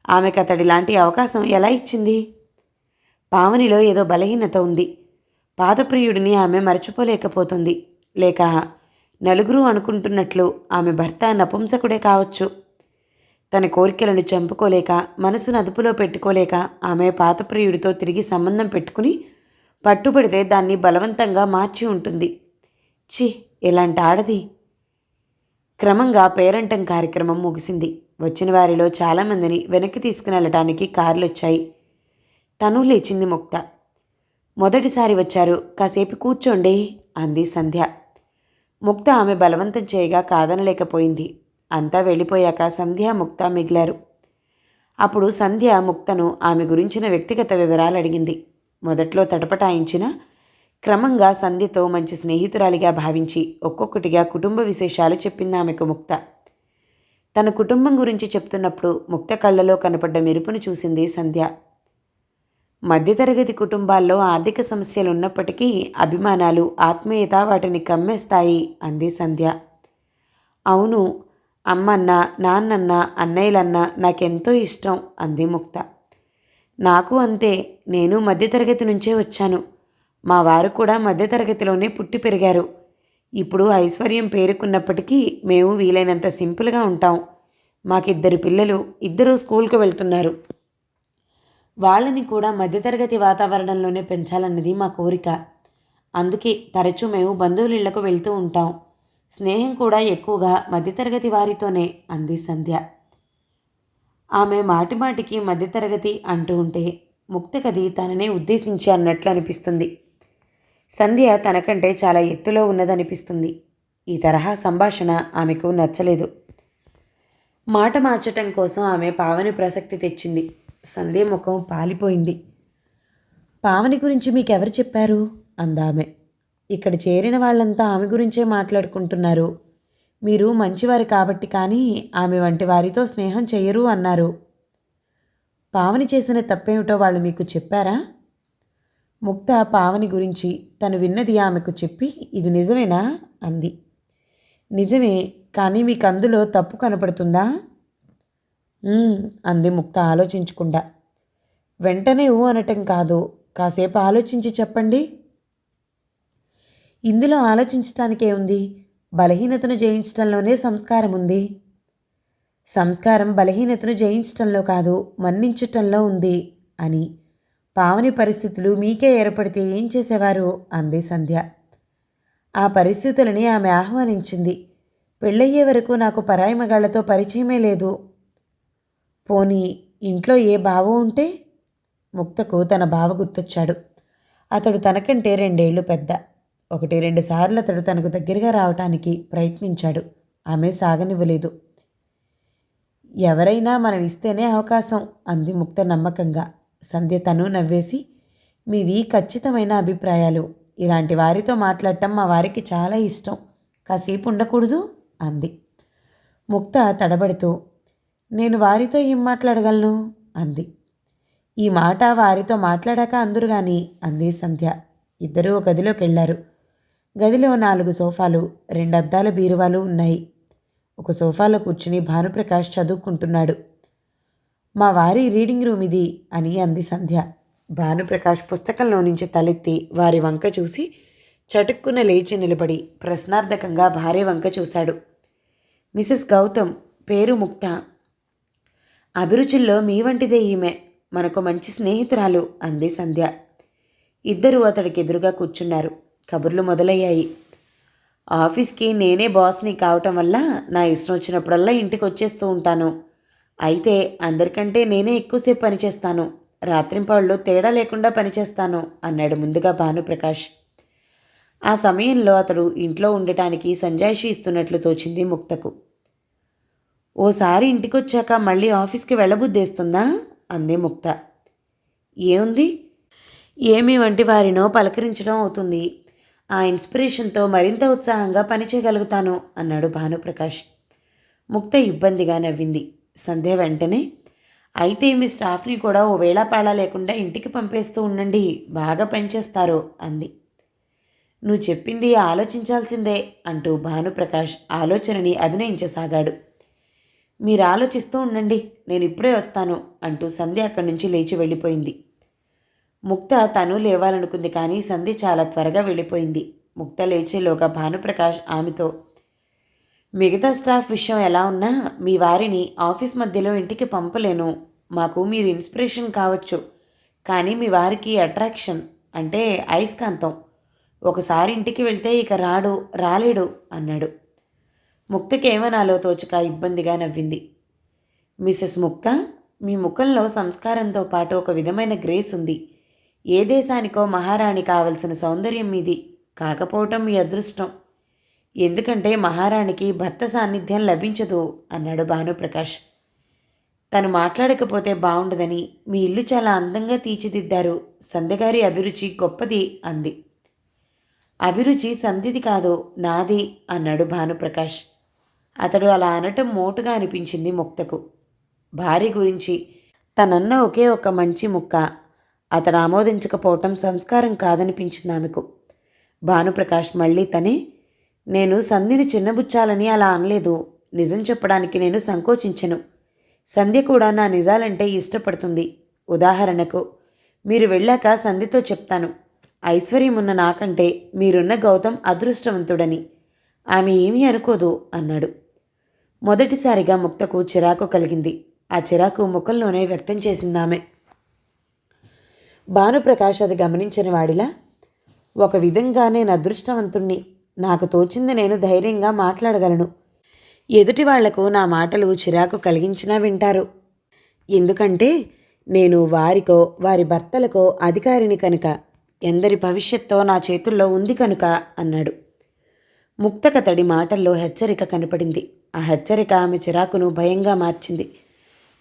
ఆమెకు అతడిలాంటి అవకాశం ఎలా ఇచ్చింది? పావనిలో ఏదో బలహీనత ఉంది. పాదప్రియుడిని ఆమె మరచిపోలేకపోతుంది. లేక నలుగురు అనుకుంటున్నట్లు ఆమె భర్త నపుంసకుడే కావచ్చు. తన కోరికలను చంపుకోలేక, మనసును అదుపులో పెట్టుకోలేక ఆమె పాతప్రియుడితో తిరిగి సంబంధం పెట్టుకుని పట్టుబడితే దాన్ని బలవంతంగా మార్చి ఉంటుంది. ఛీ, ఎలాంటి ఆడది! క్రమంగా పేరంటం కార్యక్రమం ముగిసింది. వచ్చిన వారిలో చాలామందిని వెనక్కి తీసుకుని వెళ్ళటానికి కార్లు వచ్చాయి. తను లేచింది ముక్త. మొదటిసారి వచ్చారు, కాసేపు కూర్చోండి అంది సంధ్య. ముక్త ఆమె బలవంతం చేయగా కాదనలేకపోయింది. అంతా వెళ్ళిపోయాక సంధ్య ముక్త మిగిలారు. అప్పుడు సంధ్య ముక్తను ఆమె గురించిన వ్యక్తిగత వివరాలు అడిగింది. మొదట్లో తటపటాయించిన క్రమంగా సంధ్యతో మంచి స్నేహితురాలిగా భావించి ఒక్కొక్కటిగా కుటుంబ విశేషాలు చెప్పింది ఆమెకు ముక్త. తన కుటుంబం గురించి చెప్తున్నప్పుడు ముక్త కళ్ళలో కనపడ్డ మెరుపును చూసింది సంధ్య. మధ్యతరగతి కుటుంబాల్లో ఆర్థిక సమస్యలు ఉన్నప్పటికీ అభిమానాలు, ఆత్మీయత వాటిని కమ్మేస్తాయి అంది సంధ్య. అవును, అమ్మన్నా, నాన్నన్నా, అన్నయ్యలన్నా నాకెంతో ఇష్టం అంది ముక్త. నాకు అంతే, నేను మధ్యతరగతి నుంచే వచ్చాను. మా వారు కూడా మధ్యతరగతిలోనే పుట్టి పెరిగారు. ఇప్పుడు ఐశ్వర్యం పేరుకున్నప్పటికీ మేము వీలైనంత సింపుల్గా ఉంటాం. మాకిద్దరు పిల్లలు, ఇద్దరూ స్కూల్కి వెళ్తున్నారు. వాళ్ళని కూడా మధ్యతరగతి వాతావరణంలోనే పెంచాలన్నది మా కోరిక. అందుకే తరచూ మేము బంధువుల ఇళ్లకు వెళ్తూ ఉంటాం. స్నేహం కూడా ఎక్కువగా మధ్యతరగతి వారితోనే అంది సంధ్య. ఆమె మాటిమాటికి మధ్యతరగతి అంటూ ఉంటే ముక్తకది తననే ఉద్దేశించి అన్నట్లు అనిపిస్తుంది. సంధ్య తనకంటే చాలా ఎత్తులో ఉన్నదనిపిస్తుంది. ఈ తరహా సంభాషణ ఆమెకు నచ్చలేదు. మాట మార్చటం కోసం ఆమె పావని ప్రసక్తి తెచ్చింది. సంధ్య ముఖం పాలిపోయింది. పావని గురించి మీకెవరు చెప్పారు అందామె. ఇక్కడ చేరిన వాళ్ళంతా ఆమె గురించే మాట్లాడుకుంటున్నారు. మీరు మంచివారు కాబట్టి కానీ ఆమె వంటి వారితో స్నేహం చెయ్యరు అన్నారు. పావని చేసిన తప్పేమిటో వాళ్ళు మీకు చెప్పారా? ముక్త పావని గురించి తను విన్నది ఆమెకు చెప్పి ఇది నిజమేనా అంది. నిజమే, కానీ మీకు అందులో తప్పు కనపడుతుందా? అంది ముక్త ఆలోచించకుండా. వెంటనే ఊ అనటం కాదు, కాసేపు ఆలోచించి చెప్పండి. ఇందులో ఆలోచించటానికే ఉంది? బలహీనతను జయించటంలోనే సంస్కారం ఉంది. సంస్కారం బలహీనతను జయించటంలో కాదు, మన్నించటంలో ఉంది అని. పావని పరిస్థితులు మీకే ఏర్పడితే ఏం చేసేవారు అంది సంధ్య. ఆ పరిస్థితులని ఆమె ఆహ్వానించింది. పెళ్ళయ్యే వరకు నాకు పరాయి మగాళ్లతో పరిచయమే లేదు. పోనీ ఇంట్లో ఏ బావ ఉంటే? ముక్తకు తన బావ గుర్తొచ్చాడు. అతడు తనకంటే 2 ఏళ్ళు పెద్ద. 1-2 సార్లు అతడు తనకు దగ్గరగా రావటానికి ప్రయత్నించాడు. ఆమె సాగనివ్వలేదు. ఎవరైనా మనం ఇస్తేనే అవకాశం అంది ముక్త నమ్మకంగా. సంధ్య తను నవ్వేసి, మీవి ఖచ్చితమైన అభిప్రాయాలు. ఇలాంటి వారితో మాట్లాడటం మా వారికి చాలా ఇష్టం. కాసేపు ఉండకూడదు అంది. ముక్త తడబడుతూ, నేను వారితో ఏం మాట్లాడగలను అంది. ఈ మాట వారితో మాట్లాడాక అందురు గాని అంది సంధ్య. ఇద్దరూ గదిలోకి వెళ్లారు. గదిలో 4 సోఫాలు, 2 అద్దాల బీరువాలు ఉన్నాయి. ఒక సోఫాలో కూర్చుని భానుప్రకాష్ చదువుకుంటున్నాడు. మా వారి రీడింగ్ రూమ్ ఇది అని అంది సంధ్య. భానుప్రకాష్ పుస్తకంలో నుంచి తలెత్తి వారి వంక చూసి చటుక్కున లేచి నిలబడి ప్రశ్నార్థకంగా భార్య వంక చూశాడు. మిసెస్ గౌతమ్, పేరు ముక్త. అభిరుచుల్లో మీ వంటిదే ఈమె. మనకు మంచి స్నేహితురాలు అంది సంధ్య. ఇద్దరూ అతడికి ఎదురుగా కూర్చున్నారు. కబుర్లు మొదలయ్యాయి. ఆఫీస్కి నేనే బాస్ని కావటం వల్ల నా ఇష్టం వచ్చినప్పుడల్లా ఇంటికి వచ్చేస్తూ ఉంటాను. అయితే అందరికంటే నేనే ఎక్కువసేపు పనిచేస్తాను. రాత్రింపాళ్ళు తేడా లేకుండా పనిచేస్తాను అన్నాడు ముందుగా భానుప్రకాష్. ఆ సమయంలో అతడు ఇంట్లో ఉండటానికి సంజాయిషి ఇస్తున్నట్లు తోచింది ముక్తకు. ఓసారి ఇంటికొచ్చాక మళ్ళీ ఆఫీస్కి వెళ్ళబుద్దేస్తుందా అంది ముక్త. ఏముంది, ఏమి వంటి వారినో పలకరించడం అవుతుంది. ఆ ఇన్స్పిరేషన్తో మరింత ఉత్సాహంగా పనిచేయగలుగుతాను అన్నాడు భానుప్రకాష్. ముక్త ఇబ్బందిగా నవ్వింది. సంధ్య వెంటనే, అయితే మీ స్టాఫ్ని కూడా ఓ వేళాపాళా లేకుండా ఇంటికి పంపేస్తూ ఉండండి, బాగా పనిచేస్తారు అంది. నువ్వు చెప్పింది ఆలోచించాల్సిందే అంటూ భానుప్రకాష్ ఆలోచనని అభినయించసాగాడు. మీరు ఆలోచిస్తూ ఉండండి, నేను ఇప్పుడే వస్తాను అంటూ సంధ్య అక్కడి నుంచి లేచి వెళ్ళిపోయింది. ముక్త తను లేవాలనుకుంది, కానీ సంధ్య చాలా త్వరగా వెళ్ళిపోయింది. ముక్త లేచేలోగా భానుప్రకాష్ ఆమెతో, మిగతా స్టాఫ్ విషయం ఎలా ఉన్నా మీ వారిని ఆఫీస్ మధ్యలో ఇంటికి పంపలేను. మాకు మీరు ఇన్స్పిరేషన్ కావచ్చు, కానీ మీ వారికి అట్రాక్షన్ అంటే అయస్కాంతం. ఒకసారి ఇంటికి వెళ్తే ఇక రాలేడు అన్నాడు. ముక్తకి ఏమనాలో తోచక ఇబ్బందిగా నవ్వింది. మిసెస్ ముక్త, మీ ముఖంలో సంస్కారంతో పాటు ఒక విధమైన గ్రేస్ ఉంది. ఏ దేశానికో మహారాణి కావలసిన సౌందర్యం మీది. కాకపోవటం మీ అదృష్టం. ఎందుకంటే మహారాణికి భర్త సాన్నిధ్యం లభించదు అన్నాడు భానుప్రకాష్. తను మాట్లాడకపోతే బాగుండదని మీ ఇల్లు చాలా అందంగా తీర్చిదిద్దారు. సంధ్యగారి అభిరుచి గొప్పది అంది. అభిరుచి సంధ్యది కాదు, నాది అన్నాడు భానుప్రకాష్. అతడు అలా అనటం మోటుగా అనిపించింది ముక్తకు. భార్య గురించి తనన్న ఒకే ఒక మంచి ముక్క అతడు ఆమోదించకపోవటం సంస్కారం కాదనిపించింది ఆమెకు. భానుప్రకాష్ మళ్ళీ తనే, నేను సంధ్యని చిన్నబుచ్చాలని అలా అనలేదు. నిజం చెప్పడానికి నేను సంకోచించను. సంధ్య కూడా నా నిజాలంటే ఇష్టపడుతుంది. ఉదాహరణకు, మీరు వెళ్ళాక సంధ్యతో చెప్తాను, ఐశ్వర్యం ఉన్న నాకంటే మీరున్న గౌతమ్ అదృష్టవంతుడని. ఆమె ఏమీ అనుకోదు అన్నాడు. మొదటిసారిగా ముక్తకు చిరాకు కలిగింది. ఆ చిరాకు ముఖంలోనే వ్యక్తం చేసిందామె. భానుప్రకాష్ అది గమనించని వాడిలా, ఒక విధంగా నేను అదృష్టవంతుణ్ణి. నాకు తోచింది నేను ధైర్యంగా మాట్లాడగలను. ఎదుటి వాళ్లకు నా మాటలు చిరాకు కలిగించినా వింటారు. ఎందుకంటే నేను వారికో వారి భర్తలకో అధికారిని కనుక. ఎందరి భవిష్యత్తో నా చేతుల్లో ఉంది కనుక అన్నాడు. ముక్తకతడి మాటల్లో హెచ్చరిక కనపడింది. ఆ హెచ్చరిక ఆమె చిరాకును భయంగా మార్చింది.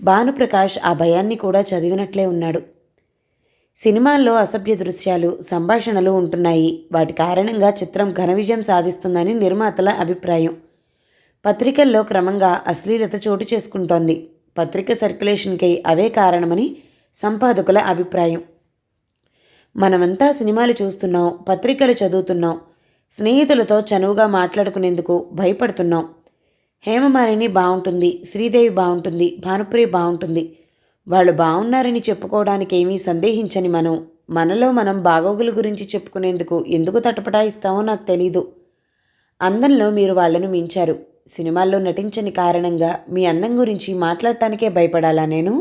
భానుప్రకాష్ ఆ భయాన్ని కూడా చదివినట్లే ఉన్నాడు. సినిమాల్లో అసభ్య దృశ్యాలు, సంభాషణలు ఉంటున్నాయి. వాటి కారణంగా చిత్రం ఘన విజయం సాధిస్తుందని నిర్మాతల అభిప్రాయం. పత్రికల్లో క్రమంగా అశ్లీలత చోటు చేసుకుంటోంది. పత్రిక సర్క్యులేషన్కై అవే కారణమని సంపాదకుల అభిప్రాయం. మనమంతా సినిమాలు చూస్తున్నాం, పత్రికలు చదువుతున్నాం, స్నేహితులతో చనువుగా మాట్లాడుకునేందుకు భయపడుతున్నాం. హేమమాలిని బాగుంటుంది, శ్రీదేవి బాగుంటుంది, భానుప్రియ బాగుంటుంది, వాళ్ళు బాగున్నారని చెప్పుకోవడానికి ఏమీ సందేహించని మనం మనలో మనం బాగోగుల గురించి చెప్పుకునేందుకు ఎందుకు తటపటాయిస్తామో నాకు తెలీదు. అందంలో మీరు వాళ్లను మించారు. సినిమాల్లో నటించని కారణంగా మీ అందం గురించి మాట్లాడటానికే భయపడాలా నేను?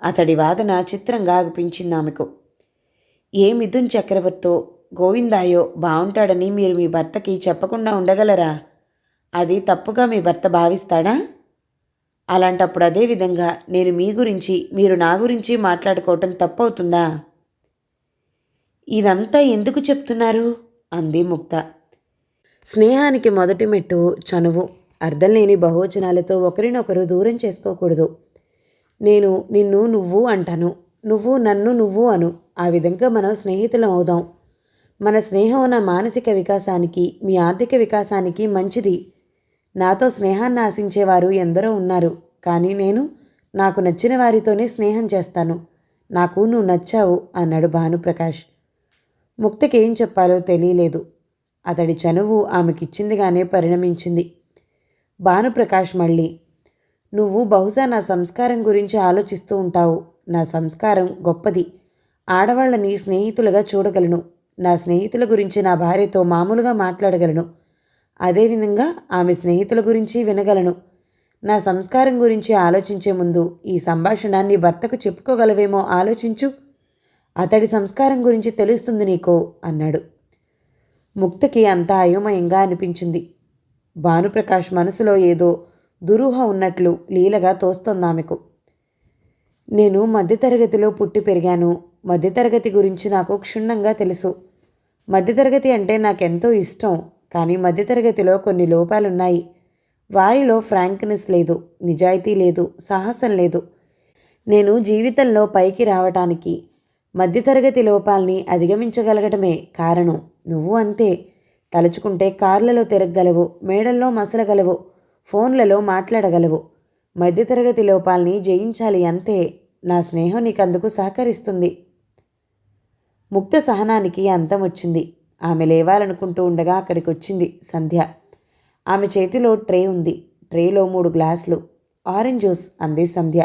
అతడి వాదన చిత్రంగా అనిపించింది ఆమెకు. ఏ మిథున్ చక్రవర్తో గోవిందాయో బాగుంటాడని మీరు మీ భర్తకి చెప్పకుండా ఉండగలరా? అది తప్పుగా మీ భర్త భావిస్తాడా? అలాంటప్పుడు అదే విధంగా నేను మీ గురించి మీరు నా గురించి మాట్లాడుకోవటం తప్పవుతుందా? ఇదంతా ఎందుకు చెప్తున్నారు? అంది ముక్త. స్నేహానికి మొదటి మెట్టు చనువు. అర్థం లేని బహువచనాలతో ఒకరినొకరు దూరం చేసుకోకూడదు. నేను నిన్ను నువ్వు అంటాను, నువ్వు నన్ను నువ్వు అను. ఆ విధంగా మనం స్నేహితులం అవుదాం. మన స్నేహం నా మానసిక వికాసానికి, మీ ఆర్థిక వికాసానికి మంచిది. నాతో స్నేహాన్ని ఆశించేవారు ఎందరో ఉన్నారు. కానీ నేను నాకు నచ్చిన వారితోనే స్నేహం చేస్తాను. నాకు నువ్వు నచ్చావు అన్నాడు భానుప్రకాష్. ముక్తకేం చెప్పాలో తెలియలేదు. అతడి చనువు ఆమెకిచ్చిందిగానే పరిణమించింది. భానుప్రకాష్ మళ్ళీ, నువ్వు బహుశా నా సంస్కారం గురించి ఆలోచిస్తూ ఉంటావు. నా సంస్కారం గొప్పది. ఆడవాళ్ళని స్నేహితులుగా చూడగలను. నా స్నేహితుల గురించి నా భార్యతో మామూలుగా మాట్లాడగలను. అదేవిధంగా ఆమె స్నేహితుల గురించి వినగలను. నా సంస్కారం గురించి ఆలోచించే ముందు ఈ సంభాషణ నీ భర్తకు చెప్పుకోగలవేమో ఆలోచించు. అతడి సంస్కారం గురించి తెలుస్తుంది నీకో అన్నాడు. ముక్తకి అంతా అయోమయంగా అనిపించింది. భానుప్రకాష్ మనసులో ఏదో దురూహ ఉన్నట్లు లీలగా తోస్తోందామెకు. నేను మధ్యతరగతిలో పుట్టి పెరిగాను. మధ్యతరగతి గురించి నాకు క్షుణ్ణంగా తెలుసు. మధ్యతరగతి అంటే నాకెంతో ఇష్టం. కానీ మధ్యతరగతిలో కొన్ని లోపాలున్నాయి. వారిలో ఫ్రాంక్నెస్ లేదు, నిజాయితీ లేదు, సాహసం లేదు. నేను జీవితంలో పైకి రావటానికి మధ్యతరగతి లోపాల్ని అధిగమించగలగటమే కారణం. నువ్వు అంతే. తలుచుకుంటే కార్లలో తిరగగలవు, మేడల్లో మసలగలవు, ఫోన్లలో మాట్లాడగలవు. మధ్యతరగతి లోపాల్ని జయించాలి అంతే. నా స్నేహం నీకందుకు సహకరిస్తుంది. ముక్త సహనానికి అంతం వచ్చింది. ఆమె లేవాలనుకుంటూ ఉండగా అక్కడికి వచ్చింది సంధ్య. ఆమె చేతిలో ట్రే ఉంది. ట్రేలో 3 గ్లాసులు. ఆరెంజ్ జ్యూస్ అంది సంధ్య.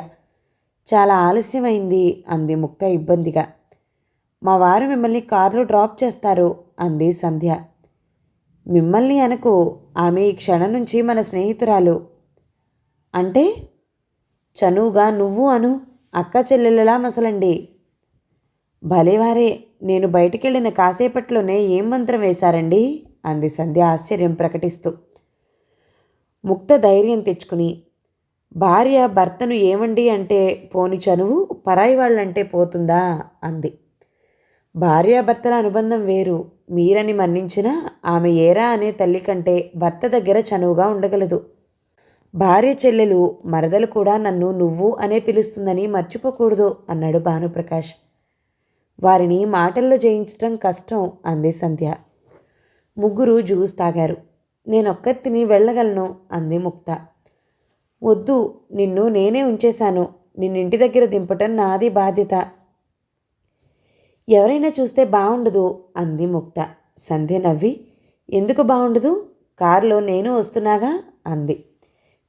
చాలా ఆలస్యమైంది అంది ముక్త ఇబ్బందిగా. మా వారు మిమ్మల్ని కారులో డ్రాప్ చేస్తారు అంది సంధ్య. మిమ్మల్ని అనకు. ఆమె ఈ క్షణం నుంచి మన స్నేహితురాలు. అంటే? చనువుగా నువ్వు అను. అక్క చెల్లెళ్ళలా మసలండి. భలేవారే. నేను బయటికెళ్ళిన కాసేపట్లోనే ఏం మంత్రం వేశారండి అంది సంధ్య ఆశ్చర్యం ప్రకటిస్తూ. ముక్త ధైర్యం తెచ్చుకుని, భార్య భర్తను ఏమండి అంటే పోని చనువు, పరాయి వాళ్ళంటే పోతుందా అంది. భార్యాభర్తల అనుబంధం వేరు. మీరని మన్నించినా ఆమె ఏరా అనే తల్లి కంటే భర్త దగ్గర చనువుగా ఉండగలదు. భార్య చెల్లెలు మరదలు కూడా నన్ను నువ్వు అనే పిలుస్తుందని మర్చిపోకూడదు అన్నాడు భానుప్రకాష్. వారిని మాటల్లో జయించటం కష్టం అంది సంధ్య. ముగ్గురు జ్యూస్ తాగారు. నేనొక్కర్తిని వెళ్ళగలను అంది ముక్త. వద్దు, నిన్ను నేనే ఉంచేశాను. నిన్నింటి దగ్గర దింపటం నాది బాధ్యత. ఎవరైనా చూస్తే బాగుండదు అంది ముక్త. సంధ్య నవ్వి, ఎందుకు బాగుండదు? కారులో నేను వస్తున్నాగా అంది.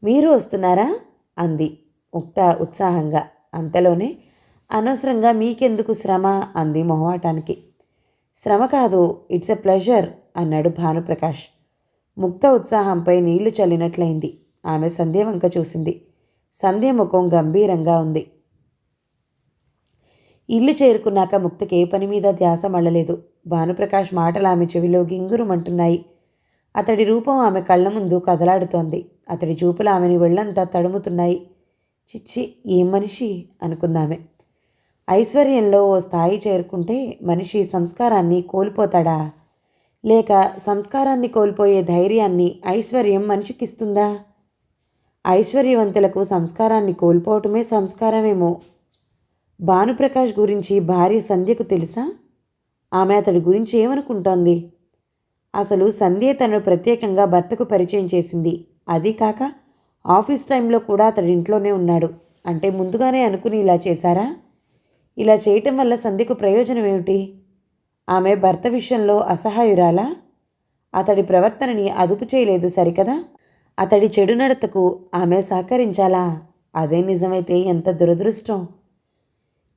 మీరు వస్తున్నారా అంది ముక్త ఉత్సాహంగా. అంతలోనే, అనవసరంగా మీకెందుకు శ్రమ అంది మొహమాటానికి. శ్రమ కాదు, ఇట్స్ ఎ ప్లెజర్ అన్నాడు భానుప్రకాష్. ముక్త ఉత్సాహంపై నీళ్లు చల్లినట్లయింది. ఆమె సంధ్య వంక చూసింది. సంధ్య ముఖం గంభీరంగా ఉంది. ఇల్లు చేరుకున్నాక ముక్తకి ఏ పని మీద ధ్యాస మళ్ళలేదు. భానుప్రకాష్ మాటలు ఆమె చెవిలో గింగురుమంటున్నాయి. అతడి రూపం ఆమె కళ్ళ ముందు కదలాడుతోంది. అతడి చూపులు ఆమెని ఒళ్ళంతా తడుముతున్నాయి. చిచ్చి, ఏం మనిషి అనుకుందామె. ఐశ్వర్యంలో ఓ స్థాయి చేరుకుంటే మనిషి సంస్కారాన్ని కోల్పోతాడా? లేక సంస్కారాన్ని కోల్పోయే ధైర్యాన్ని ఐశ్వర్యం మనిషికిస్తుందా? ఐశ్వర్యవంతులకు సంస్కారాన్ని కోల్పోవటమే సంస్కారమేమో. భానుప్రకాష్ గురించి భార్య సంధ్యకు తెలుసా? ఆమె అతడి గురించి ఏమనుకుంటోంది? అసలు సంధ్య తనను ప్రత్యేకంగా భర్తకు పరిచయం చేసింది. అది కాక ఆఫీస్ టైంలో కూడా అతడి ఇంట్లోనే ఉన్నాడు. అంటే ముందుగానే అనుకుని ఇలా చేశారా? ఇలా చేయటం వల్ల సంధ్యకు ప్రయోజనం ఏమిటి? ఆమె భర్త విషయంలో అసహాయురాలా? అతడి ప్రవర్తనని అదుపు చేయలేదు సరికదా? అతడి చెడు నడతకు ఆమె సహకరించాలా? అదే నిజమైతే ఎంత దురదృష్టం.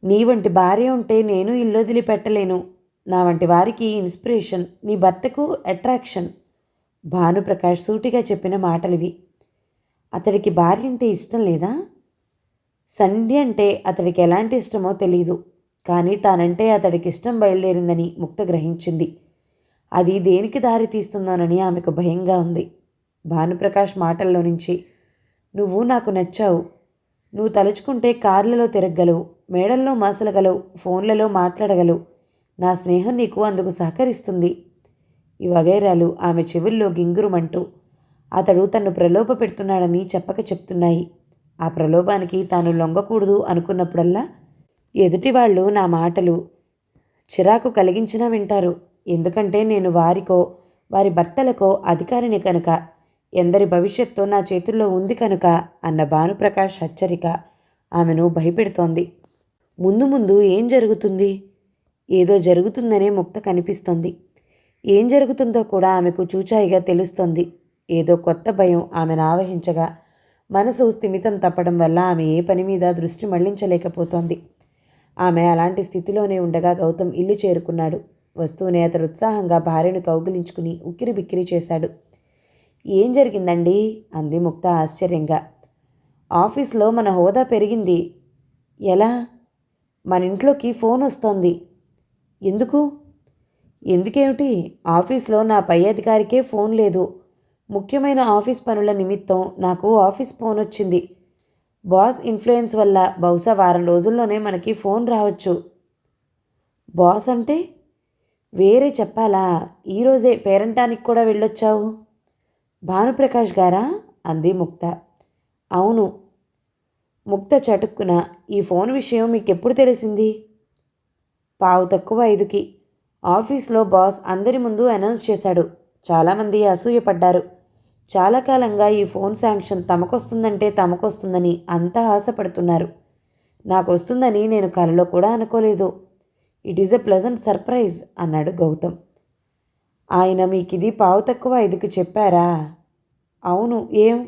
నీ వంటి భార్య ఉంటే నేను ఇల్లొదిలి పెట్టలేను. నా వంటి వారికి ఇన్స్పిరేషన్, నీ భర్తకు అట్రాక్షన్. భానుప్రకాష్ సూటిగా చెప్పిన మాటలివి. అతడికి భార్య అంటే ఇష్టం లేదా? సంధ్య అంటే అతడికి ఎలాంటి ఇష్టమో తెలీదు. కానీ తానంటే అతడికి ఇష్టం బయలుదేరిందని ముక్త గ్రహించింది. అది దేనికి దారి తీస్తుందోనని ఆమెకు భయంగా ఉంది. భానుప్రకాష్ మాటల్లో నుంచి, నువ్వు నాకు నచ్చావు. నువ్వు తలుచుకుంటే కార్లలో తిరగగలవు, మేడల్లో మాసలగలవు, ఫోన్లలో మాట్లాడగలవు. నా స్నేహం నీకు అందుకు సహకరిస్తుంది. ఈ వగైరాలు ఆమె చెవుల్లో గింగురుమంటూ అతడు తన్ను ప్రలోభ పెడుతున్నాడని చెప్పక చెప్తున్నాయి. ఆ ప్రలోభానికి తాను లొంగకూడదు అనుకున్నప్పుడల్లా ఎదుటివాళ్ళు నా మాటలు చిరాకు కలిగించినా వింటారు. ఎందుకంటే నేను వారికో వారి భర్తలకో అధికారిని కనుక, ఎందరి భవిష్యత్తు నా చేతుల్లో ఉంది కనుక అన్న భానుప్రకాష్ హెచ్చరిక ఆమెను భయపెడుతోంది. ముందు ముందు ఏం జరుగుతుంది? ఏదో జరుగుతుందనే ముక్త కనిపిస్తోంది. ఏం జరుగుతుందో కూడా ఆమెకు చూచాయిగా తెలుస్తోంది. ఏదో కొత్త భయం ఆమెను ఆవహించగా మనసు స్థిమితం తప్పడం వల్ల ఆమె ఏ పని మీద దృష్టి మళ్లించలేకపోతోంది. ఆమె అలాంటి స్థితిలోనే ఉండగా గౌతమ్ ఇల్లు చేరుకున్నాడు. వస్తూనే అతడు ఉత్సాహంగా భార్యను కౌగిలించుకుని ఉక్కిరి బిక్కిరి చేశాడు. ఏం జరిగిందండి? అంది ముక్త ఆశ్చర్యంగా. ఆఫీస్లో మన హోదా పెరిగింది. ఎలా? మన ఇంట్లోకి ఫోన్ వస్తోంది. ఎందుకు? ఎందుకేమిటి? ఆఫీస్లో నా పై అధికారికే ఫోన్ లేదు. ముఖ్యమైన ఆఫీస్ పనుల నిమిత్తం నాకు ఆఫీస్ ఫోన్ వచ్చింది. బాస్ ఇన్ఫ్లుయెన్స్ వల్ల బహుశా వారం రోజుల్లోనే మనకి ఫోన్ రావచ్చు. బాస్ అంటే? వేరే చెప్పాలా? ఈరోజే పేరంటానికి కూడా వెళ్ళొచ్చావు. భానుప్రకాష్ గారా? అంది ముక్త. అవును. ముక్త చటుక్కున, ఈ ఫోన్ విషయం మీకెప్పుడు తెలిసింది? 5:45కి ఆఫీస్లో బాస్ అందరి ముందు అనౌన్స్ చేశాడు. చాలామంది అసూయపడ్డారు. చాలా కాలంగా ఈ ఫోన్ శాంక్షన్ తమకొస్తుందంటే తమకొస్తుందని అంతా ఆశపడుతున్నారు. నాకు వస్తుందని నేను కలలో కూడా అనుకోలేదు. It is a pleasant surprise అన్నాడు గౌతమ్. ఆయన మీకిది 5:45కి చెప్పారా? అవును. ఏం?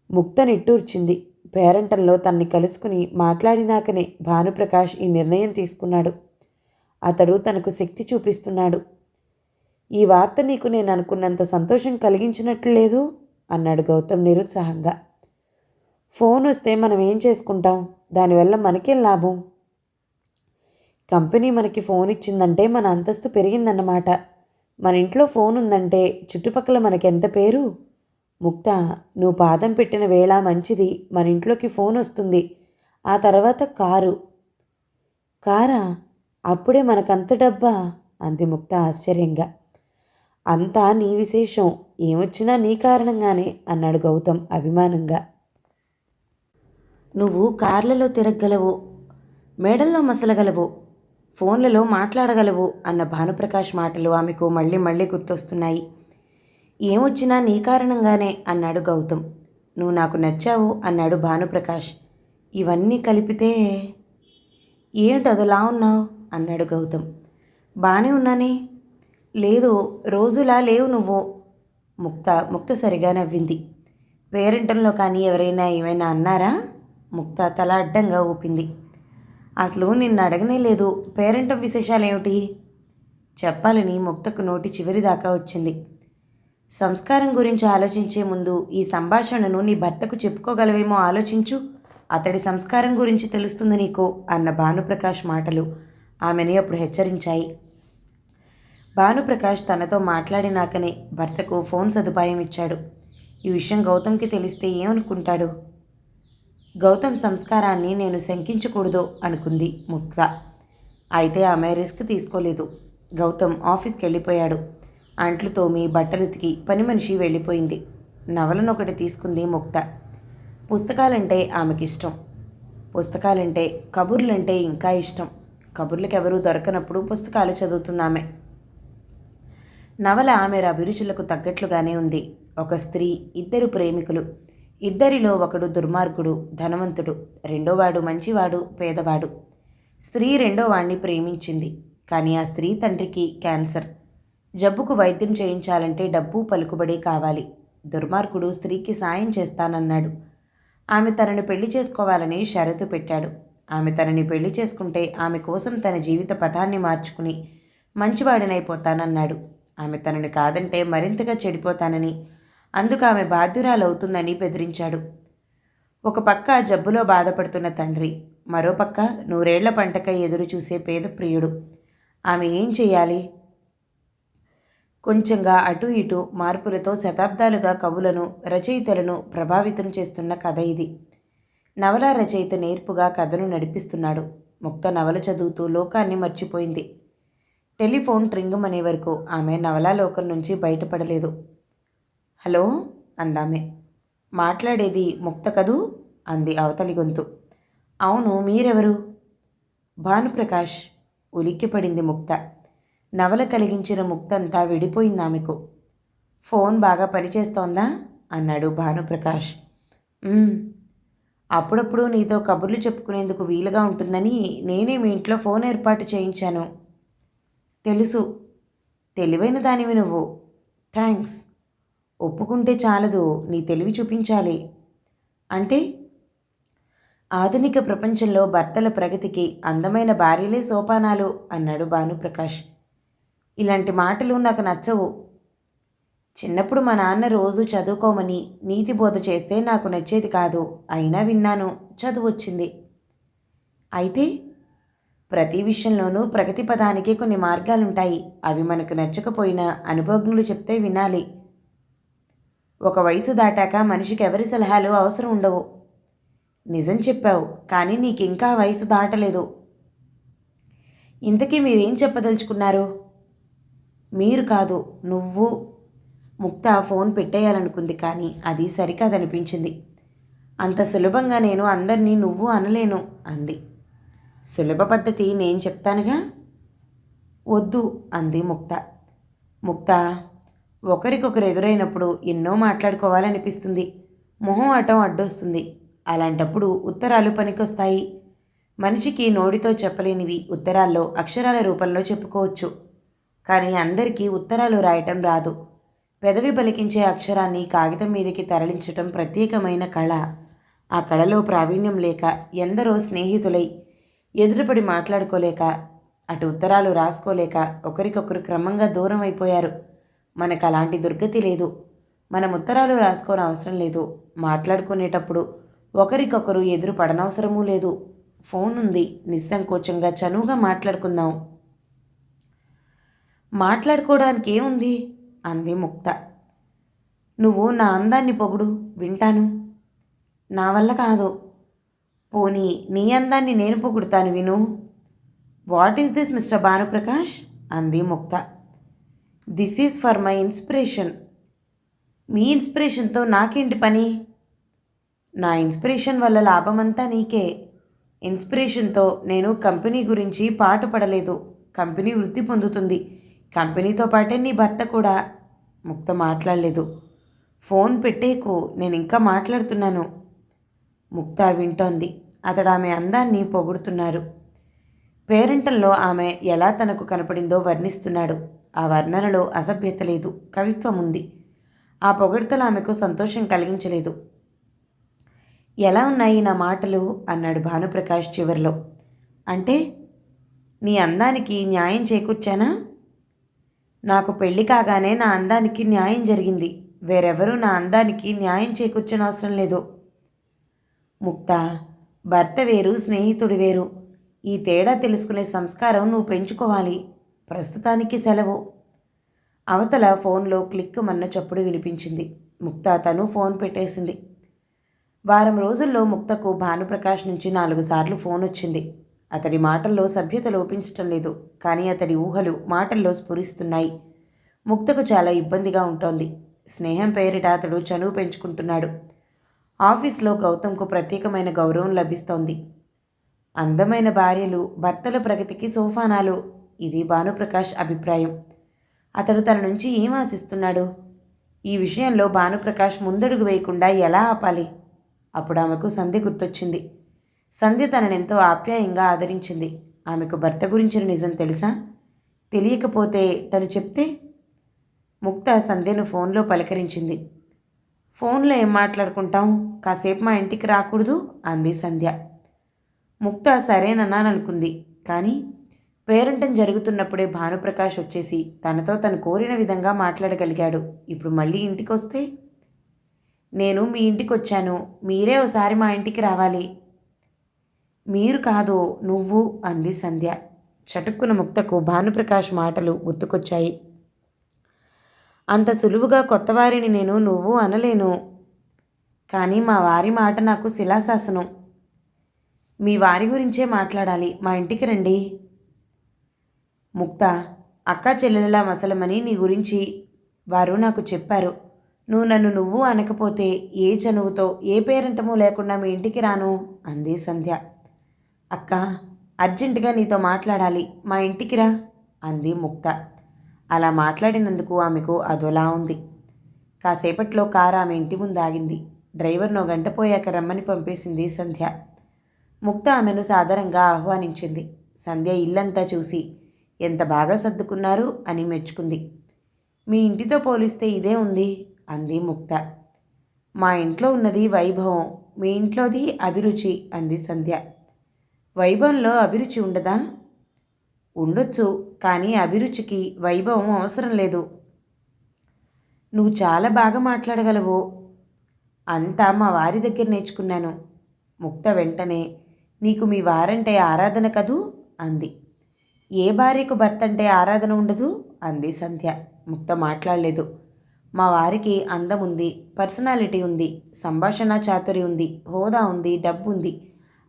ముక్త నిట్టూర్చింది. పేరంటంలో తన్ని కలుసుకుని మాట్లాడినాకనే భానుప్రకాష్ ఈ నిర్ణయం తీసుకున్నాడు. అతడు తనకు శక్తి చూపిస్తున్నాడు. ఈ వార్త నీకు నేను అనుకున్నంత సంతోషం కలిగించినట్లు లేదు అన్నాడు గౌతమ్ నిరుత్సాహంగా. ఫోన్ వస్తే మనం ఏం చేసుకుంటాం? దానివల్ల మనకేం లాభం? కంపెనీ మనకి ఫోన్ ఇచ్చిందంటే మన అంతస్తు పెరిగిందన్నమాట. మన ఇంట్లో ఫోన్ ఉందంటే చుట్టుపక్కల మనకెంత పేరు. ముక్త, నువ్వు పాదం పెట్టిన వేళ మంచిది. మన ఇంట్లోకి ఫోన్ వస్తుంది. ఆ తర్వాత కారు. కారా? అప్పుడే మనకంత డబ్బా? అంది ముక్త ఆశ్చర్యంగా. అంతా నీ విశేషం. ఏమొచ్చినా నీ కారణంగానే అన్నాడు గౌతమ్ అభిమానంగా. నువ్వు కార్లలో తిరగగలవు, మేడల్లో మసలగలవు, ఫోన్లలో మాట్లాడగలవు అన్న భానుప్రకాష్ మాటలు ఆమెకు మళ్ళీ మళ్ళీ గుర్తొస్తున్నాయి. ఏమొచ్చినా నీ కారణంగానే అన్నాడు గౌతమ్. నువ్వు నాకు నచ్చావు అన్నాడు భానుప్రకాష్. ఇవన్నీ కలిపితే ఏమిటదోలా ఉన్నావు అన్నాడు గౌతమ్. బానే ఉన్నానే. లేదు, రోజులా లేవు నువ్వు. ముక్త సరిగా నవ్వింది. పేరెంటంలో కానీ ఎవరైనా ఏమైనా అన్నారా? ముక్త తల అడ్డంగా ఊపింది. అసలు నిన్ను అడగనే లేదు. పేరెంటం విశేషాలేమిటి? చెప్పాలని ముక్తకు నోటి చివరి దాకా వచ్చింది. సంస్కారం గురించి ఆలోచించే ముందు ఈ సంభాషణను నీ భర్తకు చెప్పుకోగలవేమో ఆలోచించు. అతడి సంస్కారం గురించి తెలుస్తుంది నీకు అన్న భానుప్రకాష్ మాటలు ఆమెని అప్పుడు హెచ్చరించాయి. భానుప్రకాష్ తనతో మాట్లాడినాకనే భర్తకు ఫోన్ సదుపాయం ఇచ్చాడు. ఈ విషయం గౌతమ్కి తెలిస్తే ఏమనుకుంటాడు? గౌతమ్ సంస్కారాన్ని నేను శంకించకూడదు అనుకుంది ముక్త. అయితే ఆమె రిస్క్ తీసుకోలేదు. గౌతమ్ ఆఫీస్కి వెళ్ళిపోయాడు. అంట్లు తోమి బట్టలుతికి పని మనిషి వెళ్ళిపోయింది. నవలనొకటి తీసుకుంది ముక్త. పుస్తకాలంటే ఆమెకిష్టం. పుస్తకాలంటే, కబుర్లంటే ఇంకా ఇష్టం. కబుర్లకెవరూ దొరకనప్పుడు పుస్తకాలు చదువుతుందామె. నవల ఆమె అభిరుచులకు తగ్గట్లుగానే ఉంది. ఒక స్త్రీ, ఇద్దరు ప్రేమికులు. ఇద్దరిలో ఒకడు దుర్మార్గుడు, ధనవంతుడు. రెండోవాడు మంచివాడు, పేదవాడు. స్త్రీ రెండో వాణ్ణి ప్రేమించింది. కానీ ఆ స్త్రీ తండ్రికి క్యాన్సర్. జబ్బుకు వైద్యం చేయించాలంటే డబ్బు పలుకుబడి కావాలి. దుర్మార్గుడు స్త్రీకి సాయం చేస్తానన్నాడు. ఆమె తనని పెళ్లి చేసుకోవాలని షరతు పెట్టాడు. ఆమె తనని పెళ్లి చేసుకుంటే ఆమె కోసం తన జీవిత పథాన్ని మార్చుకుని మంచివాడినైపోతానన్నాడు. ఆమె తనని కాదంటే మరింతగా చెడిపోతానని, అందుకు ఆమె బాధ్యురాలవుతుందని బెదిరించాడు. ఒక పక్క జబ్బులో బాధపడుతున్న తండ్రి, మరోపక్క నూరేళ్ల పంటకై ఎదురు చూసే పేద ప్రియుడు. ఆమె ఏం చేయాలి? కొంచెంగా అటు ఇటు మార్పులతో శతాబ్దాలుగా కవులను, రచయితలను ప్రభావితం చేస్తున్న కథ ఇది. నవల రచయిత నేర్పుగా కథను నడిపిస్తున్నాడు. ముక్త నవల చదువుతూ లోకాన్ని మర్చిపోయింది. టెలిఫోన్ ట్రింగుమనే వరకు ఆమె నవలాలోకం నుంచి బయటపడలేదు. హలో అందామె. మాట్లాడేది ముక్త కదూ అంది అవతలి గొంతు. అవును, మీరెవరు? భానుప్రకాష్. ఉలిక్కిపడింది ముక్త. నవల కలిగించిన ముక్తంతా విడిపోయింది ఆమెకు. ఫోన్ బాగా పనిచేస్తోందా అన్నాడు భానుప్రకాష్. అప్పుడప్పుడు నీతో కబుర్లు చెప్పుకునేందుకు వీలుగా ఉంటుందని నేనే మీ ఇంట్లో ఫోన్ ఏర్పాటు చేయించాను. తెలుసు, తెలివైన దానివి నువ్వు. థ్యాంక్స్. ఒప్పుకుంటే చాలదు, నీ తెలివి చూపించాలి. అంటే? ఆధునిక ప్రపంచంలో భర్తల ప్రగతికి అందమైన భార్యలే సోపానాలు అన్నాడు భానుప్రకాష్. ఇలాంటి మాటలు నాకు నచ్చవు. చిన్నప్పుడు మా నాన్న రోజు చదువుకోమని నీతి బోధ చేస్తే నాకు నచ్చేది కాదు. అయినా విన్నాను, చదువు వచ్చింది. అయితే ప్రతి విషయంలోనూ ప్రగతి పదానికి కొన్ని మార్గాలుంటాయి. అవి మనకు నచ్చకపోయినా అనుభవజ్ఞులు చెప్తే వినాలి. ఒక వయసు దాటాక మనిషికి ఎవరి సలహాలు అవసరం ఉండవు. నిజం చెప్పావు, కానీ నీకింకా వయసు దాటలేదు. ఇంతకీ మీరేం చెప్పదలుచుకున్నారు? మీరు కాదు, నువ్వు. ముక్త ఫోన్ పెట్టేయాలనుకుంది, కానీ అది సరికాదనిపించింది. అంత సులభంగా నేను అందరినీ నువ్వు అనలేను అంది. సులభ పద్ధతి నేను చెప్తానుగా. వద్దు అంది ముక్త. ముక్త, ఒకరికొకరు ఎదురైనప్పుడు ఎన్నో మాట్లాడుకోవాలనిపిస్తుంది. మొహం అటం అడ్డొస్తుంది. అలాంటప్పుడు ఉత్తరాలు పనికొస్తాయి. మనిషికి నోటితో చెప్పలేనివి ఉత్తరాల్లో అక్షరాల రూపంలో చెప్పుకోవచ్చు. కానీ అందరికీ ఉత్తరాలు రాయటం రాదు. పెదవి పలికించే అక్షరాన్ని కాగితం మీదకి తరలించటం ప్రత్యేకమైన కళ. ఆ కళలో ప్రావీణ్యం లేక ఎందరో స్నేహితులై ఎదురుపడి మాట్లాడుకోలేక, అటు ఉత్తరాలు రాసుకోలేక ఒకరికొకరు క్రమంగా దూరం అయిపోయారు. మనకు అలాంటి దుర్గతి లేదు. మనం ఉత్తరాలు రాసుకోని అవసరం లేదు. మాట్లాడుకునేటప్పుడు ఒకరికొకరు ఎదురు పడనవసరమూ లేదు. ఫోన్ ఉంది, నిస్సంకోచంగా చనువుగా మాట్లాడుకుందాం. మాట్లాడుకోవడానికి ఏముంది అంది ముక్త. నువ్వు నా అందాన్ని పొగుడు, వింటాను. నా వల్ల కాదు. పోనీ నీ అందాన్ని నేను పొగుడుతాను, విను. What is this mister Bhanuprakash అంది Mukta. This is for my inspiration. మీ ఇన్స్పిరేషన్తో నాకేంటి పని? నా ఇన్స్పిరేషన్ వల్ల లాభమంతా నీకే. ఇన్స్పిరేషన్తో నేను కంపెనీ గురించి పాటుపడలేదు. కంపెనీ వృద్ధి పొందుతుంది. కంపెనీతో పాటే నీ భర్త కూడా. ముక్త మాట్లాడలేదు. ఫోన్ పెట్టేకు, నేను ఇంకా మాట్లాడుతున్నాను. ముక్త వింటోంది. అతడు ఆమె అందాన్ని పొగుడుతున్నారు. పేరంటంలో ఆమె ఎలా తనకు కనపడిందో వర్ణిస్తున్నాడు. ఆ వర్ణనలో అసభ్యత లేదు, కవిత్వం ఉంది. ఆ పొగడ్తలు ఆమెకు సంతోషం కలిగించలేదు. ఎలా ఉన్నాయి నా మాటలు అన్నాడు భానుప్రకాష్ చివరిలో. అంటే నీ అందానికి న్యాయం చేకూర్చానా? నాకు పెళ్లి కాగానే నా అందానికి న్యాయం జరిగింది. వేరెవరూ నా అందానికి న్యాయం చేకూర్చనవసరం లేదు. ముక్త, భర్త వేరు, స్నేహితుడు వేరు. ఈ తేడా తెలుసుకునే సంస్కారం నువ్వు పెంచుకోవాలి. ప్రస్తుతానికి సెలవు. అవతల ఫోన్లో క్లిక్కుమన్న చప్పుడు వినిపించింది. ముక్త తను ఫోన్ పెట్టేసింది. వారం రోజుల్లో ముక్తకు భానుప్రకాష్ నుంచి 4 సార్లు ఫోన్ వచ్చింది. అతడి మాటల్లో సభ్యత లోపించటం లేదు, కానీ అతడి ఊహలు మాటల్లో స్ఫురిస్తున్నాయి. ముక్తకు చాలా ఇబ్బందిగా ఉంటోంది. స్నేహం పేరిట అతడు చనువు పెంచుకుంటున్నాడు. ఆఫీస్లో గౌతమ్కు ప్రత్యేకమైన గౌరవం లభిస్తోంది. అందమైన భార్యలు భర్తల ప్రగతికి సోపానాలు, ఇది భానుప్రకాష్ అభిప్రాయం. అతడు తన నుంచి ఏం ఆశిస్తున్నాడు? ఈ విషయంలో భానుప్రకాష్ ముందడుగు వేయకుండా ఎలా ఆపాలి? అప్పుడు ఆమెకు సంధ్య గుర్తొచ్చింది. సంధ్య తననెంతో ఆప్యాయంగా ఆదరించింది. ఆమెకు భర్త గురించిన నిజం తెలుసా? తెలియకపోతే తను చెప్తే? ముక్త సంధ్యను ఫోన్లో పలకరించింది. ఫోన్లో ఏం మాట్లాడుకుంటాం, కాసేపు మా ఇంటికి రాకూడదు అంది సంధ్య. ముక్త సరేనన్నాననుకుంది. కానీ పేరంటం జరుగుతున్నప్పుడే భానుప్రకాష్ వచ్చేసి తనతో తను కోరిన విధంగా మాట్లాడగలిగాడు. ఇప్పుడు మళ్ళీ ఇంటికి వస్తే? నేను మీ ఇంటికి వచ్చాను, మీరే ఓసారి మా ఇంటికి రావాలి. మీరు కాదు, నువ్వు అంది సంధ్య. చటుక్కున ముక్తకు భానుప్రకాష్ మాటలు గుర్తుకొచ్చాయి. అంత సులువుగా కొత్తవారిని నేను నువ్వు అనలేను. కానీ మా వారి మాట నాకు శిలాశాసనం. మీ వారి గురించే మాట్లాడాలి, మా ఇంటికి రండి. ముక్త, అక్కా చెల్లెలలా మసలమని నీ గురించి వారు నాకు చెప్పారు. నువ్వు నన్ను నువ్వు అనకపోతే ఏ చనువుతో ఏ పేరంటమూ లేకుండా మీ ఇంటికి రాను అంది సంధ్య. అక్క, అర్జెంటుగా నీతో మాట్లాడాలి, మా ఇంటికి రా అంది ముక్త. అలా మాట్లాడినందుకు ఆమెకు అదోలా ఉంది. కాసేపట్లో కారు ఆమె ఇంటి ముందు ఆగింది. డ్రైవర్ను గంట పోయాక రమ్మని పంపేసింది సంధ్య. ముక్త ఆమెను సాదరంగా ఆహ్వానించింది. సంధ్య ఇల్లంతా చూసి ఎంత బాగా సర్దుకున్నారు అని మెచ్చుకుంది. మీ ఇంటితో పోలిస్తే ఇదే ఉంది అంది ముక్త. మా ఇంట్లో ఉన్నది వైభవం, మీ ఇంట్లోది అభిరుచి అంది సంధ్య. వైభవంలో అభిరుచి ఉండదా? ఉండొచ్చు, కానీ అభిరుచికి వైభవం అవసరం లేదు. నువ్వు చాలా బాగా మాట్లాడగలవు. అంతా మా వారి దగ్గర నేర్చుకున్నాను. ముక్త వెంటనే, నీకు మీ వారంటే ఆరాధన కదూ అంది. ఏ భార్యకు భర్త అంటే ఆరాధన ఉండదు అంది సంధ్య. ముక్త మాట్లాడలేదు. మా వారికి అందం ఉంది, పర్సనాలిటీ ఉంది, సంభాషణ చాతురి ఉంది, హోదా ఉంది, డబ్బు ఉంది.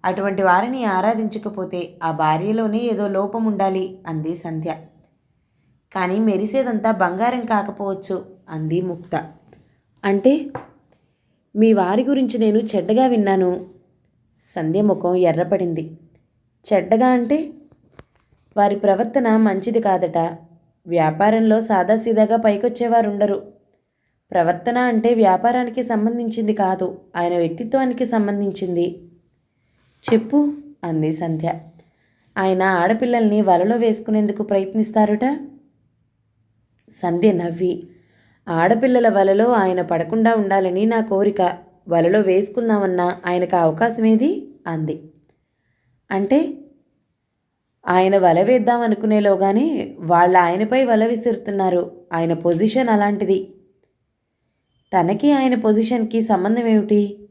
అటువంటి వారిని ఆరాధించకపోతే ఆ భార్యలోనే ఏదో లోపం ఉండాలి అంది సంధ్య. కానీ మెరిసేదంతా బంగారం కాకపోవచ్చు అంది ముక్త. అంటే? మీ వారి గురించి నేను చెడ్డగా విన్నాను. సంధ్య ముఖం ఎర్రపడింది. చెడ్డగా అంటే? వారి ప్రవర్తన మంచిది కాదట. వ్యాపారంలో సాదాసీదాగా పైకొచ్చేవారుండరు. ప్రవర్తన అంటే వ్యాపారానికి సంబంధించింది కాదు, ఆయన వ్యక్తిత్వానికి సంబంధించింది. చెప్పు అంది సంధ్య. ఆయన ఆడపిల్లల్ని వలలో వేసుకునేందుకు ప్రయత్నిస్తారుట. సంధ్య నవ్వి, ఆడపిల్లల వలలో ఆయన పడకుండా ఉండాలని నా కోరిక. వలలో వేసుకుందామన్నా ఆయనకు అవకాశమేది అంది. అంటే? ఆయన వల వేద్దామనుకునేలోగానే వాళ్ళు ఆయనపై వల విసురుతున్నారు. ఆయన పొజిషన్ అలాంటిది. తనకి ఆయన పొజిషన్కి సంబంధం ఏమిటి?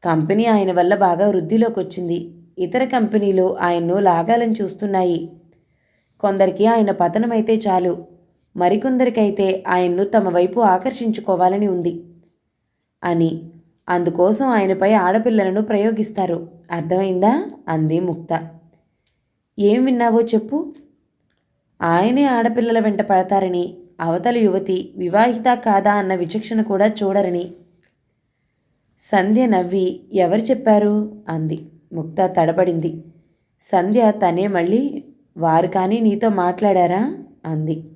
కంపెనీ ఆయన వల్ల బాగా వృద్ధిలోకి వచ్చింది. ఇతర కంపెనీలు ఆయన్ను లాగాలని చూస్తున్నాయి. కొందరికి ఆయన పతనమైతే చాలు, మరికొందరికైతే ఆయన్ను తమ వైపు ఆకర్షించుకోవాలని ఉంది అని. అందుకోసం ఆయనపై ఆడపిల్లలను ప్రయోగిస్తారు. అర్థమైందా అంది ముక్త. ఏం విన్నావో చెప్పు. ఆయనే ఆడపిల్లల వెంట పడతారని, అవతలి యువతి వివాహిత కాదా అన్న విచక్షణ కూడా చూడరని. సంధ్య నవ్వి, ఎవరు చెప్పారు అంది. ముక్త తడబడింది. సంధ్య తనే మళ్ళీ, వారు కానీ నీతో మాట్లాడారా అంది.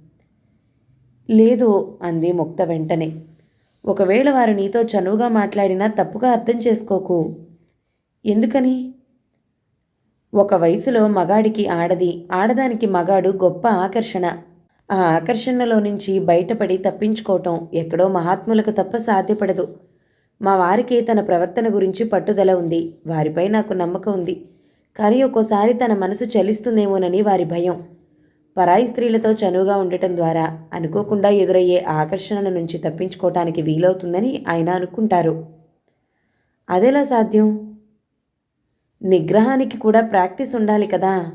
లేదు అంది ముక్త వెంటనే. ఒకవేళ వారు నీతో చనువుగా మాట్లాడినా తప్పుగా అర్థం చేసుకోకు. ఎందుకని? ఒక వయసులో మగాడికి ఆడది, ఆడదానికి మగాడు గొప్ప ఆకర్షణ. ఆ ఆకర్షణలో నుంచి బయటపడి తప్పించుకోవటం ఎక్కడో మహాత్ములకు తప్ప సాధ్యపడదు. మా వారికి తన ప్రవర్తన గురించి పట్టుదల ఉంది. వారిపై నాకు నమ్మకం ఉంది. కానీ ఒక్కోసారి తన మనసు చలిస్తుందేమోనని వారి భయం. పరాయి స్త్రీలతో చనువుగా ఉండటం ద్వారా అనుకోకుండా ఎదురయ్యే ఆకర్షణ నుంచి తప్పించుకోవటానికి వీలవుతుందని ఆయన అనుకుంటారు. అదెలా సాధ్యం? నిగ్రహానికి కూడా ప్రాక్టీస్ ఉండాలి కదా.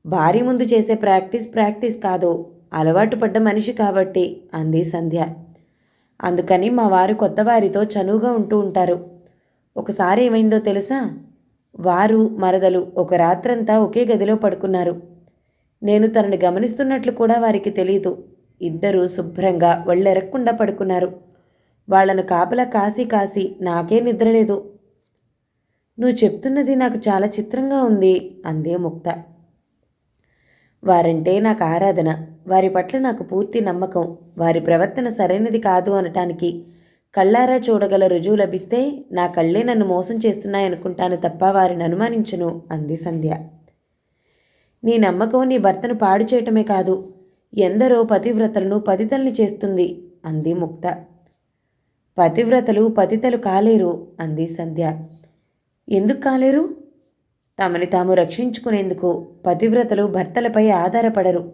భార్య ముందు చేసే ప్రాక్టీస్ కాదు, అలవాటు పడ్డ మనిషి కాబట్టి అంది సంధ్య. అందుకని మా వారు కొత్త వారితో చనువుగా ఉంటూ ఉంటారు. ఒకసారి ఏమైందో తెలుసా? వారు మరదలు ఒక రాత్రంతా ఒకే గదిలో పడుకున్నారు. నేను తనని గమనిస్తున్నట్లు కూడా వారికి తెలియదు. ఇద్దరూ శుభ్రంగా ఒళ్ళెరక్కుండా పడుకున్నారు. వాళ్లను కాపలా కాసి నాకే నిద్రలేదు. నువ్వు చెప్తున్నది నాకు చాలా చిత్రంగా ఉంది అందే ముక్త. వారంటే నాకు ఆరాధన. వారి పట్ల నాకు పూర్తి నమ్మకం. వారి ప్రవర్తన సరైనది కాదు అనటానికి కళ్ళారా చూడగల రుజువు లభిస్తే నా కళ్ళే నన్ను మోసం చేస్తున్నాయనుకుంటాను తప్ప వారిని అనుమానించను అంది సంధ్య. నీ నమ్మకం నీ భర్తను పాడు చేయటమే కాదు, ఎందరో పతివ్రతలను పతితల్ని చేస్తుంది అంది ముక్త. పతివ్రతలు పతితలు కాలేరు అంది సంధ్య. ఎందుకు కాలేరు? తమని తాము రక్షించుకునేందుకు పతివ్రతలు భర్తలపై ఆధారపడరు.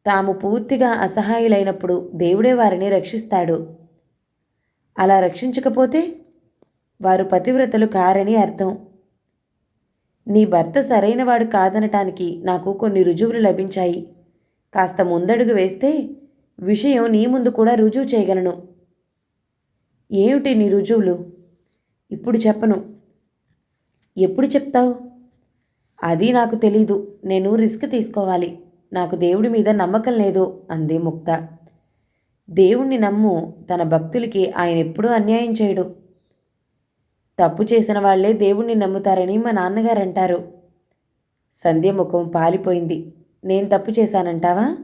తాము పూర్తిగా అసహాయులైనప్పుడు దేవుడే వారిని రక్షిస్తాడు. అలా రక్షించకపోతే వారు పతివ్రతలు కారని అర్థం. నీ భర్త సరైనవాడు కాదనటానికి నాకు కొన్ని రుజువులు లభించాయి. కాస్త ముందడుగు వేస్తే విషయం నీ ముందు కూడా రుజువు చేయగలను. ఏమిటి నీ రుజువులు? ఇప్పుడు చెప్పను. ఎప్పుడు చెప్తావు? అది నాకు తెలీదు. నేను రిస్క్ తీసుకోవాలి. నాకు దేవుడి మీద నమ్మకం లేదు అంది ముక్త. దేవుణ్ణి నమ్ము. తన భక్తులకి ఆయన ఎప్పుడూ అన్యాయం చేయడు. తప్పు చేసిన వాళ్లే దేవుణ్ణి నమ్ముతారని మా నాన్నగారు అంటారు. సంధ్య ముఖం పాలిపోయింది. నేను తప్పు చేశానంటావా?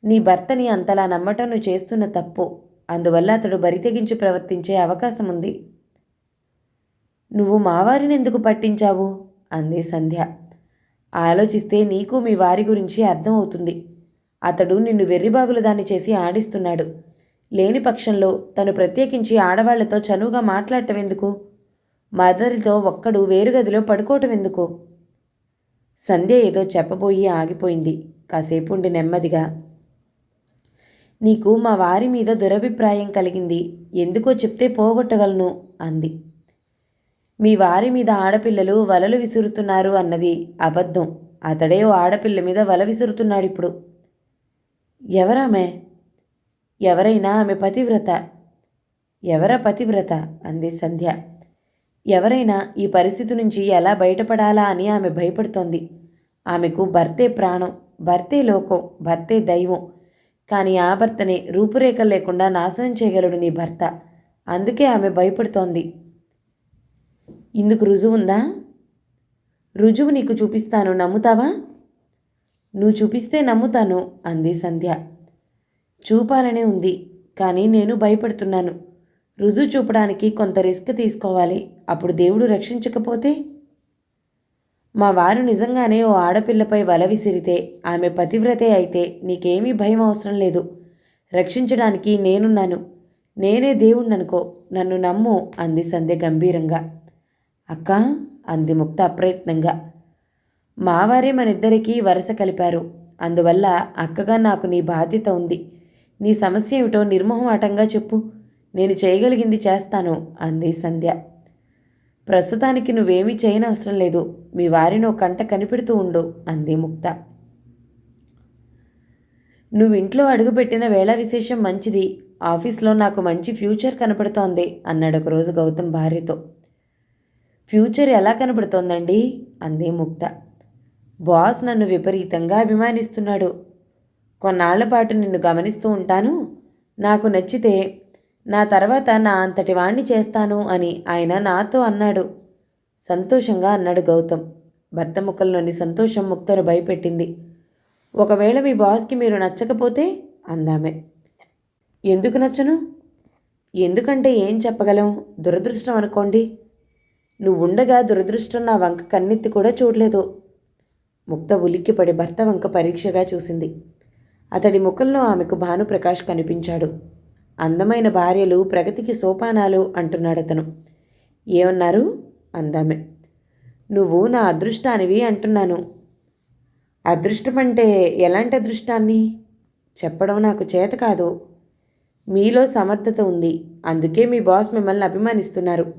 నీ భర్తని అంతలా నమ్మటం నువ్వు చేస్తున్న తప్పు. అందువల్ల అతడు బరితెగించి ప్రవర్తించే అవకాశం ఉంది. నువ్వు మావారిని ఎందుకు పట్టించావు అంది సంధ్య. ఆలోచిస్తే నీకు మీ వారి గురించి అర్థమవుతుంది. అతడు నిన్ను వెర్రిబాగులు దాన్ని చేసి ఆడిస్తున్నాడు. లేని పక్షంలో తను ప్రత్యేకించి ఆడవాళ్లతో చనువుగా మాట్లాడటం ఎందుకు? మదరితో ఒక్కడు వేరుగదిలో పడుకోవటం ఎందుకు? సంధ్య ఏదో చెప్పబోయి ఆగిపోయింది. కాసేపు ఉండి నెమ్మదిగా, నీకు మా వారి మీద దురభిప్రాయం కలిగింది. ఎందుకో చెప్తే పోగొట్టగలను అంది. మీ వారి మీద ఆడపిల్లలు వలలు విసురుతున్నారు అన్నది అబద్ధం. అతడే ఓ ఆడపిల్ల మీద వల విసురుతున్నాడిప్పుడు. ఎవరామె? ఎవరైనా ఆమె పతివ్రత. ఎవరా పతివ్రత అంది సంధ్య. ఎవరైనా ఈ పరిస్థితి నుంచి ఎలా బయటపడాలా అని ఆమె భయపడుతోంది. ఆమెకు భర్తే ప్రాణం, భర్తే లోకం, భర్తే దైవం. కానీ ఆ భర్తనే రూపురేఖలు లేకుండా నాశనం చేయగలడు నీ భర్త. అందుకే ఆమె భయపడుతోంది. ఇందుకు రుజువుందా? రుజువు నీకు చూపిస్తాను, నమ్ముతావా? నువ్వు చూపిస్తే నమ్ముతాను అంది సంధ్య. చూపాలనే ఉంది, కానీ నేను భయపడుతున్నాను. రుజువు చూపడానికి కొంత రిస్క్ తీసుకోవాలి. అప్పుడు దేవుడు రక్షించకపోతే? మా వారు నిజంగానే ఓ ఆడపిల్లపై వల విసిరితే, ఆమె పతివ్రతే అయితే నీకేమీ భయం అవసరం లేదు. రక్షించడానికి నేనున్నాను. నేనే దేవుణ్ణనుకో, నన్ను నమ్ము అంది సంధ్య గంభీరంగా. అక్క అంది ముక్త అప్రయత్నంగా. మావారే మనిద్దరికీ వరస కలిపారు. అందువల్ల అక్కగా నాకు నీ బాధ్యత ఉంది. నీ సమస్య ఏమిటో నిర్మోహమాటంగా చెప్పు. నేను చేయగలిగింది చేస్తాను అంది సంధ్య. ప్రస్తుతానికి నువ్వేమీ చేయనవసరం లేదు. మీ వారినో కంట కనిపెడుతూ ఉండు అంది ముక్త. నువ్వు ఇంట్లో అడుగుపెట్టిన వేళ విశేషం మంచిది. ఆఫీస్లో నాకు మంచి ఫ్యూచర్ కనపడుతోంది అన్నాడు ఒకరోజు గౌతమ్ భార్యతో. ఫ్యూచర్ ఎలా కనపడుతోందండి అంది ముక్త. బాస్ నన్ను విపరీతంగా అభిమానిస్తున్నాడు. కొన్నాళ్ల పాటు నిన్ను గమనిస్తూ ఉంటాను. నాకు నచ్చితే నా తర్వాత నా అంతటి వాణ్ణి చేస్తాను అని ఆయన నాతో అన్నాడు. సంతోషంగా అన్నాడు గౌతమ్. భర్త ముఖంలోని సంతోషం ముక్తను భయపెట్టింది. ఒకవేళ మీ బాస్కి మీరు నచ్చకపోతే అందామె. ఎందుకు నచ్చను? ఎందుకంటే ఏం చెప్పగలం? దురదృష్టం అనుకోండి. నువ్వుండగా దురదృష్టం నా వంక కన్నెత్తి కూడా చూడలేదు. ముక్త ఉలిక్కిపడి భర్త వంక పరీక్షగా చూసింది. అతడి ముఖంలో ఆమెకు భానుప్రకాష్ కనిపించాడు. అందమైన భార్యలు ప్రగతికి సోపానాలు అంటున్నాడతను. ఏమన్నారు అందామె. నువ్వు నా అదృష్టానివి అంటున్నాను. అదృష్టమంటే ఎలాంటి అదృష్టాన్ని చెప్పడం నాకు చేత కాదు. మీలో సమర్థత ఉంది. అందుకే మీ బాస్ మిమ్మల్ని అభిమానిస్తున్నారు.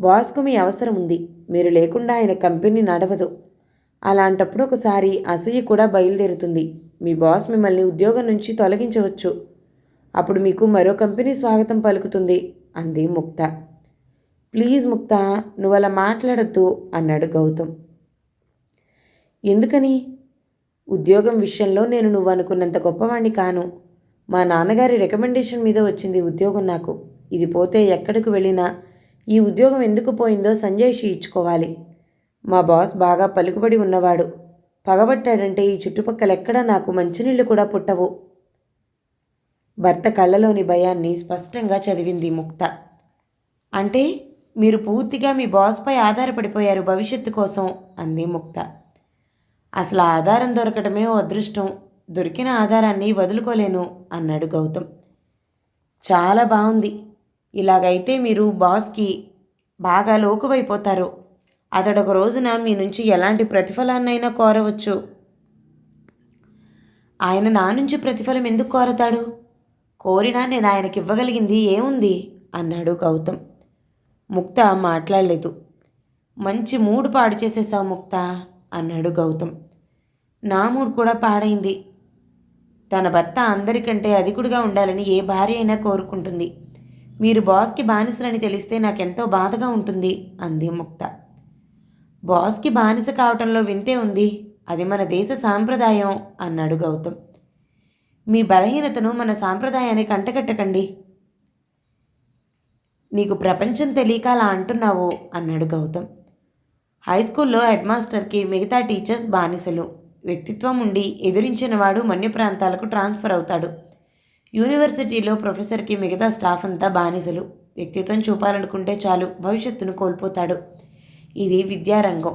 బాస్కు మీ అవసరం ఉంది. మీరు లేకుండా ఆయన కంపెనీ నడవదు. అలాంటప్పుడు ఒకసారి అసూయ కూడా బయలుదేరుతుంది. మీ బాస్ మిమ్మల్ని ఉద్యోగం నుంచి తొలగించవచ్చు. అప్పుడు మీకు మరో కంపెనీ స్వాగతం పలుకుతుంది అంది ముక్త. ప్లీజ్ ముక్త, నువ్వు అలా మాట్లాడొద్దు అన్నాడు గౌతమ్. ఎందుకని? ఉద్యోగం విషయంలో నేను నువ్వు అనుకున్నంత గొప్పవాణ్ణి కాను. మా నాన్నగారి రికమెండేషన్ మీద వచ్చింది ఉద్యోగం నాకు. ఇది పోతే ఎక్కడికి వెళ్ళినా ఈ ఉద్యోగం ఎందుకు పోయిందో సంజయ్షి ఇచ్చుకోవాలి. మా బాస్ బాగా పలుకుబడి ఉన్నవాడు. పగబట్టాడంటే ఈ చుట్టుపక్కలెక్కడా నాకు మంచినీళ్లు కూడా పుట్టవు. భర్త కళ్ళలోని భయాన్ని స్పష్టంగా చదివింది ముక్త. అంటే మీరు పూర్తిగా మీ బాస్పై ఆధారపడిపోయారు భవిష్యత్తు కోసం అంది ముక్త. అసలు ఆధారం దొరకటమే ఓ అదృష్టం. దొరికిన ఆధారాన్ని వదులుకోలేను అన్నాడు గౌతమ్. చాలా బాగుంది. ఇలాగైతే మీరు బాస్కి బాగా లోకువైపోతారు. అతడొక రోజున మీ నుంచి ఎలాంటి ప్రతిఫలాన్నైనా కోరవచ్చు. ఆయన నా నుంచి ప్రతిఫలం ఎందుకు కోరతాడు? కోరినా నేను ఆయనకి ఇవ్వగలిగింది ఏముంది అన్నాడు గౌతమ్. ముక్త మాట్లాడలేదు. మంచి మూడు పాడు చేసేసావు ముక్త అన్నాడు గౌతమ్. నా మూడు కూడా పాడైంది. తన భర్త అందరికంటే అధికుడిగా ఉండాలని ఏ భార్య అయినా కోరుకుంటుంది. మీరు బాస్కి బానిసలని తెలిస్తే నాకెంతో బాధగా ఉంటుంది అంది ముక్త. బాస్కి బానిస కావటంలో వింతే ఉంది. అది మన దేశ సాంప్రదాయం అన్నాడు గౌతమ్. మీ బలహీనతను మన సాంప్రదాయానికి అంటగట్టకండి. నీకు ప్రపంచం తెలియక అలా అంటున్నావు అన్నాడు గౌతమ్. హై స్కూల్లో హెడ్ మాస్టర్కి మిగతా టీచర్స్ బానిసలు. వ్యక్తిత్వం ఉండి ఎదిరించిన వాడు మన్య ప్రాంతాలకు ట్రాన్స్ఫర్ అవుతాడు. యూనివర్సిటీలో ప్రొఫెసర్కి మిగతా స్టాఫ్ అంతా బానిసలు. వ్యక్తిత్వం చూపాలనుకుంటే చాలు భవిష్యత్తును కోల్పోతాడు. ఇది విద్యారంగం.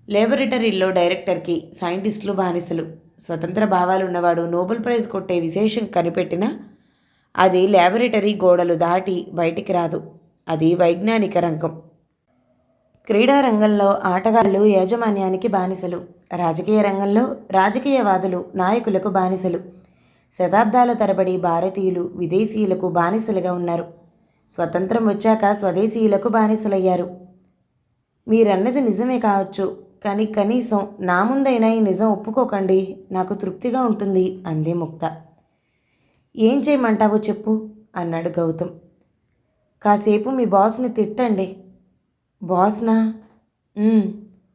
లేబొరేటరీలో డైరెక్టర్కి సైంటిస్టులు బానిసలు. స్వతంత్ర భావాలు ఉన్నవాడు నోబెల్ ప్రైజ్ కొట్టే విశేషం కనిపెట్టినా అది ల్యాబొరేటరీ గోడలు దాటి బయటికి రాదు. అది వైజ్ఞానిక రంగం. క్రీడా రంగంలో ఆటగాళ్లు యాజమాన్యానికి బానిసలు. రాజకీయ రంగంలో రాజకీయవాదులు నాయకులకు బానిసలు. శతాబ్దాల తరబడి భారతీయులు విదేశీయులకు బానిసలుగా ఉన్నారు. స్వతంత్రం వచ్చాక స్వదేశీయులకు బానిసలయ్యారు. మీరన్నది నిజమే కావచ్చు, కానీ కనీసం నా ముందైనా ఈ నిజం ఒప్పుకోకండి, నాకు తృప్తిగా ఉంటుంది అంది ముక్త. ఏం చేయమంటావో చెప్పు అన్నాడు గౌతమ్. కాసేపు మీ బాస్ని తిట్టండి. బాస్నా?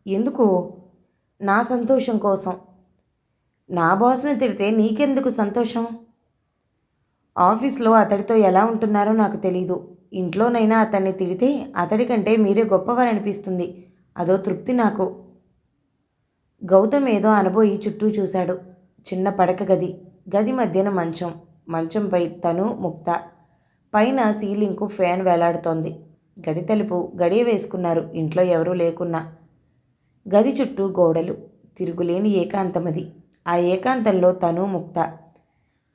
ఎందుకు? నా సంతోషం కోసం. నా బాస్ని తిడితే నీకెందుకు సంతోషం? ఆఫీస్లో అతడితో ఎలా ఉంటున్నారో నాకు తెలీదు. ఇంట్లోనైనా అతన్ని తిడితే అతడి కంటే మీరే గొప్పవారనిపిస్తుంది. అదో తృప్తి నాకు. గౌతమ్ ఏదో అనబోయి చుట్టూ చూశాడు. చిన్న పడక గది. గది మధ్యన మంచం. మంచంపై తను ముక్త. పైన సీలింగ్కు ఫ్యాన్ వేలాడుతోంది. గది తలుపు గడియ వేసుకున్నారు ఇంట్లో ఎవరూ లేకున్నా. గది చుట్టూ గోడలు. తిరుగులేని ఏకాంతమది. ఆ ఏకాంతంలో తను ముక్త.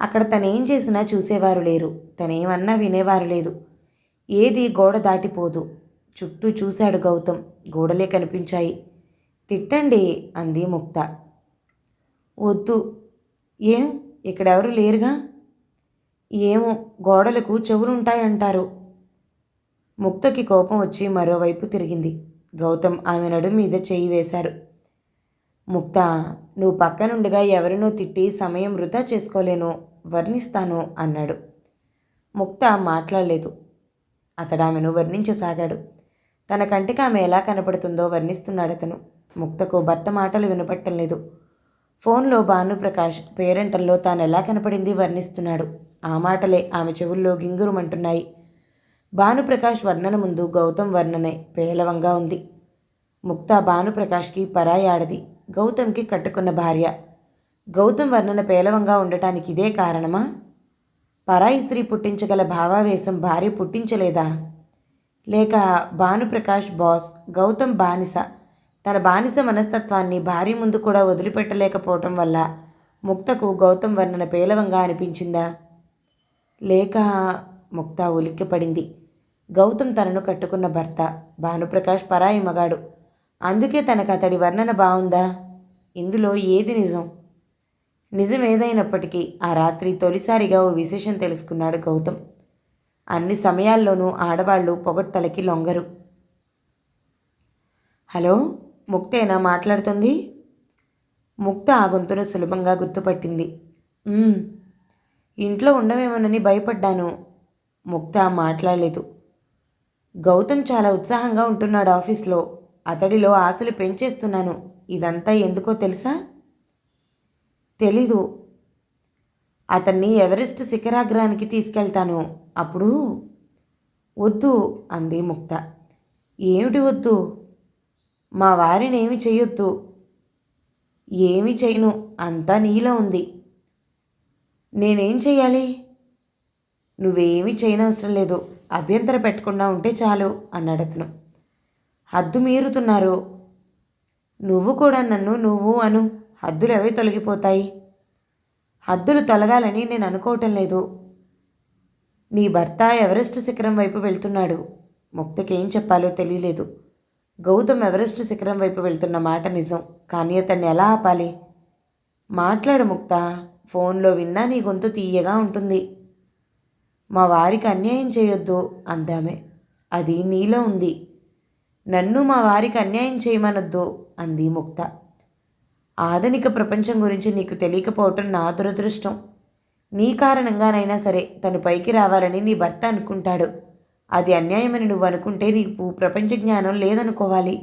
అక్కడ తనేం చేసినా చూసేవారు లేరు. తనేమన్నా వినేవారు లేదు. ఏది గోడ దాటిపోదు. చుట్టూ చూశాడు గౌతమ్. గోడలే కనిపించాయి. తిట్టండి అంది ముక్త. వద్దు. ఏం, ఇక్కడెవరు లేరుగా? ఏమో, గోడలకు చెవులుంటాయంటారు. ముక్తకి కోపం వచ్చి మరోవైపు తిరిగింది. గౌతమ్ ఆమె నడుం మీద చేయి వేశారు. ముక్త, నువ్వు పక్కనుండగా ఎవరినో తిట్టి సమయం వృధా చేసుకోలేను, వర్ణిస్తాను అన్నాడు. ముక్త మాట్లాడలేదు. అతడు ఆమెను వర్ణించసాగాడు. తన కంటికి ఆమె ఎలా కనపడుతుందో వర్ణిస్తున్నాడతను. ముక్తకు భర్త మాటలు వినపట్టం లేదు. ఫోన్లో భానుప్రకాష్ పేరెంటల్లో తాను ఎలా కనపడింది వర్ణిస్తున్నాడు. ఆ మాటలే ఆమె చెవుల్లో గింగురుమంటున్నాయి. భానుప్రకాష్ వర్ణన ముందు గౌతమ్ వర్ణనే పేలవంగా ఉంది. ముక్త భానుప్రకాష్కి పరాయి ఆడది. గౌతమ్కి కట్టుకున్న భార్య. గౌతమ్ వర్ణన పేలవంగా ఉండటానికి ఇదే కారణమా? పరాయి స్త్రీ పుట్టించగల భావావేశం భార్య పుట్టించలేదా? లేక భానుప్రకాష్ బాస్, గౌతమ్ బానిస. తన బానిస మనస్తత్వాన్ని భార్య ముందు కూడా వదిలిపెట్టలేకపోవటం వల్ల ముక్తకు గౌతమ్ వర్ణన పేలవంగా అనిపించిందా? లేక... ముక్త ఉలిక్కిపడింది. గౌతమ్ తనను కట్టుకున్న భర్త. భానుప్రకాష్ పరాయి మగాడు. అందుకే తనకు అతడి వర్ణన బాగుందా? ఇందులో ఏది నిజం? నిజమేదైనప్పటికీ ఆ రాత్రి తొలిసారిగా ఓ విశేషం తెలుసుకున్నాడు గౌతమ్. అన్ని సమయాల్లోనూ ఆడవాళ్లు పొగడ్తలకి లొంగరు. హలో, ముక్తేనా మాట్లాడుతుంది? ముక్త ఆ గొంతును సులభంగా గుర్తుపట్టింది. ఇంట్లో ఉండమేమోనని భయపడ్డాను. ముక్త మాట్లాడలేదు. గౌతమ్ చాలా ఉత్సాహంగా ఉంటున్నాడు ఆఫీస్లో. అతడిలో ఆశలు పెంచేస్తున్నాను. ఇదంతా ఎందుకో తెలుసా? తెలీదు. అతన్ని ఎవరెస్ట్ శిఖరాగ్రానికి తీసుకెళ్తాను. అప్పుడు... వద్దు అంది ముక్త. ఏమిటి వద్దు? మా వారిని ఏమి చెయ్యొద్దు. ఏమి చేయను, అంతా నీలో ఉంది. నేనేం చెయ్యాలి? నువ్వేమీ చేయనవసరం లేదు. అభ్యంతర పెట్టకుండా ఉంటే చాలు అన్నాడు అతను. హద్దు మీరుతున్నారు. నువ్వు కూడా నన్ను నువ్వు అను. హద్దులు ఎవై తొలగిపోతాయి? హద్దులు తొలగాలని నేను అనుకోవటం లేదు. నీ భర్త ఎవరెస్ట్ శిఖరం వైపు వెళ్తున్నాడు. ముక్తకి ఏం చెప్పాలో తెలియలేదు. గౌతమ్ ఎవరెస్ట్ శిఖరం వైపు వెళ్తున్న మాట నిజం, కానీ అతన్ని ఎలా ఆపాలి? మాట్లాడు ముక్త, ఫోన్లో విన్నా నీ గొంతు తీయగా ఉంటుంది. మా వారికి అన్యాయం చేయొద్దు అందామె. అది నీలో ఉంది. నన్ను మా వారికి అన్యాయం చేయమనొద్దు అంది ముక్త. ఆధునిక ప్రపంచం గురించి నీకు తెలియకపోవటం నా దురదృష్టం. నీ కారణంగానైనా సరే తను పైకి రావాలని నీ భర్త అనుకుంటాడు. అది అన్యాయమని నువ్వు అనుకుంటే నీకు ప్రపంచ జ్ఞానం లేదనుకోవాలి.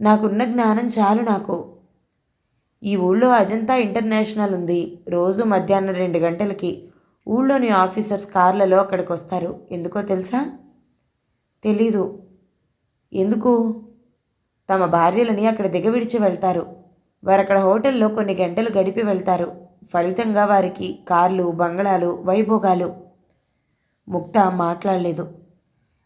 నాకున్న జ్ఞానం చాలు నాకు. ఈ ఊళ్ళో అజంతా ఇంటర్నేషనల్ ఉంది. రోజు మధ్యాహ్నం 2 గంటలకి ఊళ్ళోని ఆఫీసర్స్ కార్లలో అక్కడికి వస్తారు. ఎందుకో తెలుసా? తెలీదు. ఎందుకు? తమ భార్యలని అక్కడ దిగవిడిచి వెళ్తారు. వారు అక్కడ హోటల్లో కొన్ని గంటలు గడిపి వెళ్తారు. ఫలితంగా వారికి కార్లు, బంగళాలు, వైభోగాలు. ముక్త మాట్లాడలేదు.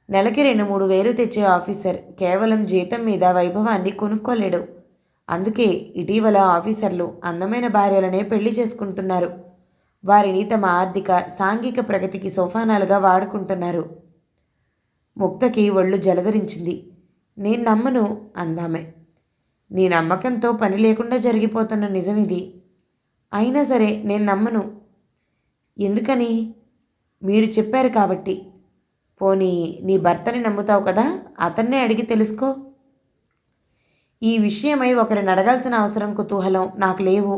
నెలకి 2-3 వేలు తెచ్చే ఆఫీసర్ కేవలం జీతం మీద వైభవాన్ని కొనుక్కోలేడు. అందుకే ఇటీవల ఆఫీసర్లు అందమైన భార్యలనే పెళ్లి చేసుకుంటున్నారు. వారిని తమ ఆర్థిక, సాంఘిక ప్రగతికి సోపానాలుగా వాడుకుంటున్నారు. ముక్తకి ఒళ్ళు జలధరించింది. నేను నమ్మను అందామె. నీ నమ్మకంతో పని లేకుండా జరిగిపోతున్న నిజమిది. అయినా సరే నేను నమ్మను. ఎందుకని? మీరు చెప్పారు కాబట్టి. పోనీ నీ భర్తని నమ్ముతావు కదా, అతన్నే అడిగి తెలుసుకో. ఈ విషయమై ఒకరిని అడగాల్సిన అవసరం, కుతూహలం నాకు లేవు.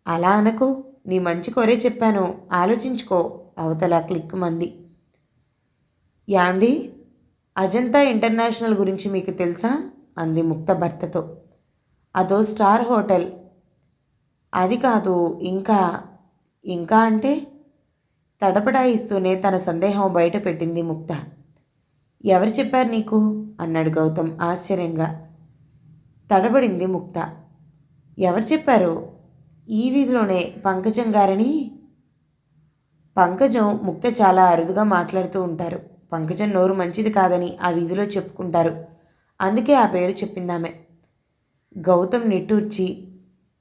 అలా అనకు. నీ మంచి కోరే చెప్పాను, ఆలోచించుకో అవతల క్లిక్ మంది. యాండి, అజంతా ఇంటర్నేషనల్ గురించి మీకు తెలుసా అంది ముక్త భర్తతో. అదో స్టార్ హోటల్. అది కాదు, ఇంకా ఇంకా అంటే తడపడాయిస్తూనే తన సందేహం బయట పెట్టింది ముక్త. ఎవరు చెప్పారు నీకు అన్నాడు గౌతమ్ ఆశ్చర్యంగా. తడబడింది ముక్త. ఎవరు చెప్పారు? ఈ వీధిలోనే పంకజం గారని. పంకజం, ముక్త చాలా అరుదుగా మాట్లాడుతూ ఉంటారు. పంకజం నోరు మంచిది కాదని ఆ వీధిలో చెప్పుకుంటారు. అందుకే ఆ పేరు చెప్పిందామె. గౌతమ్ నిట్టూర్చి,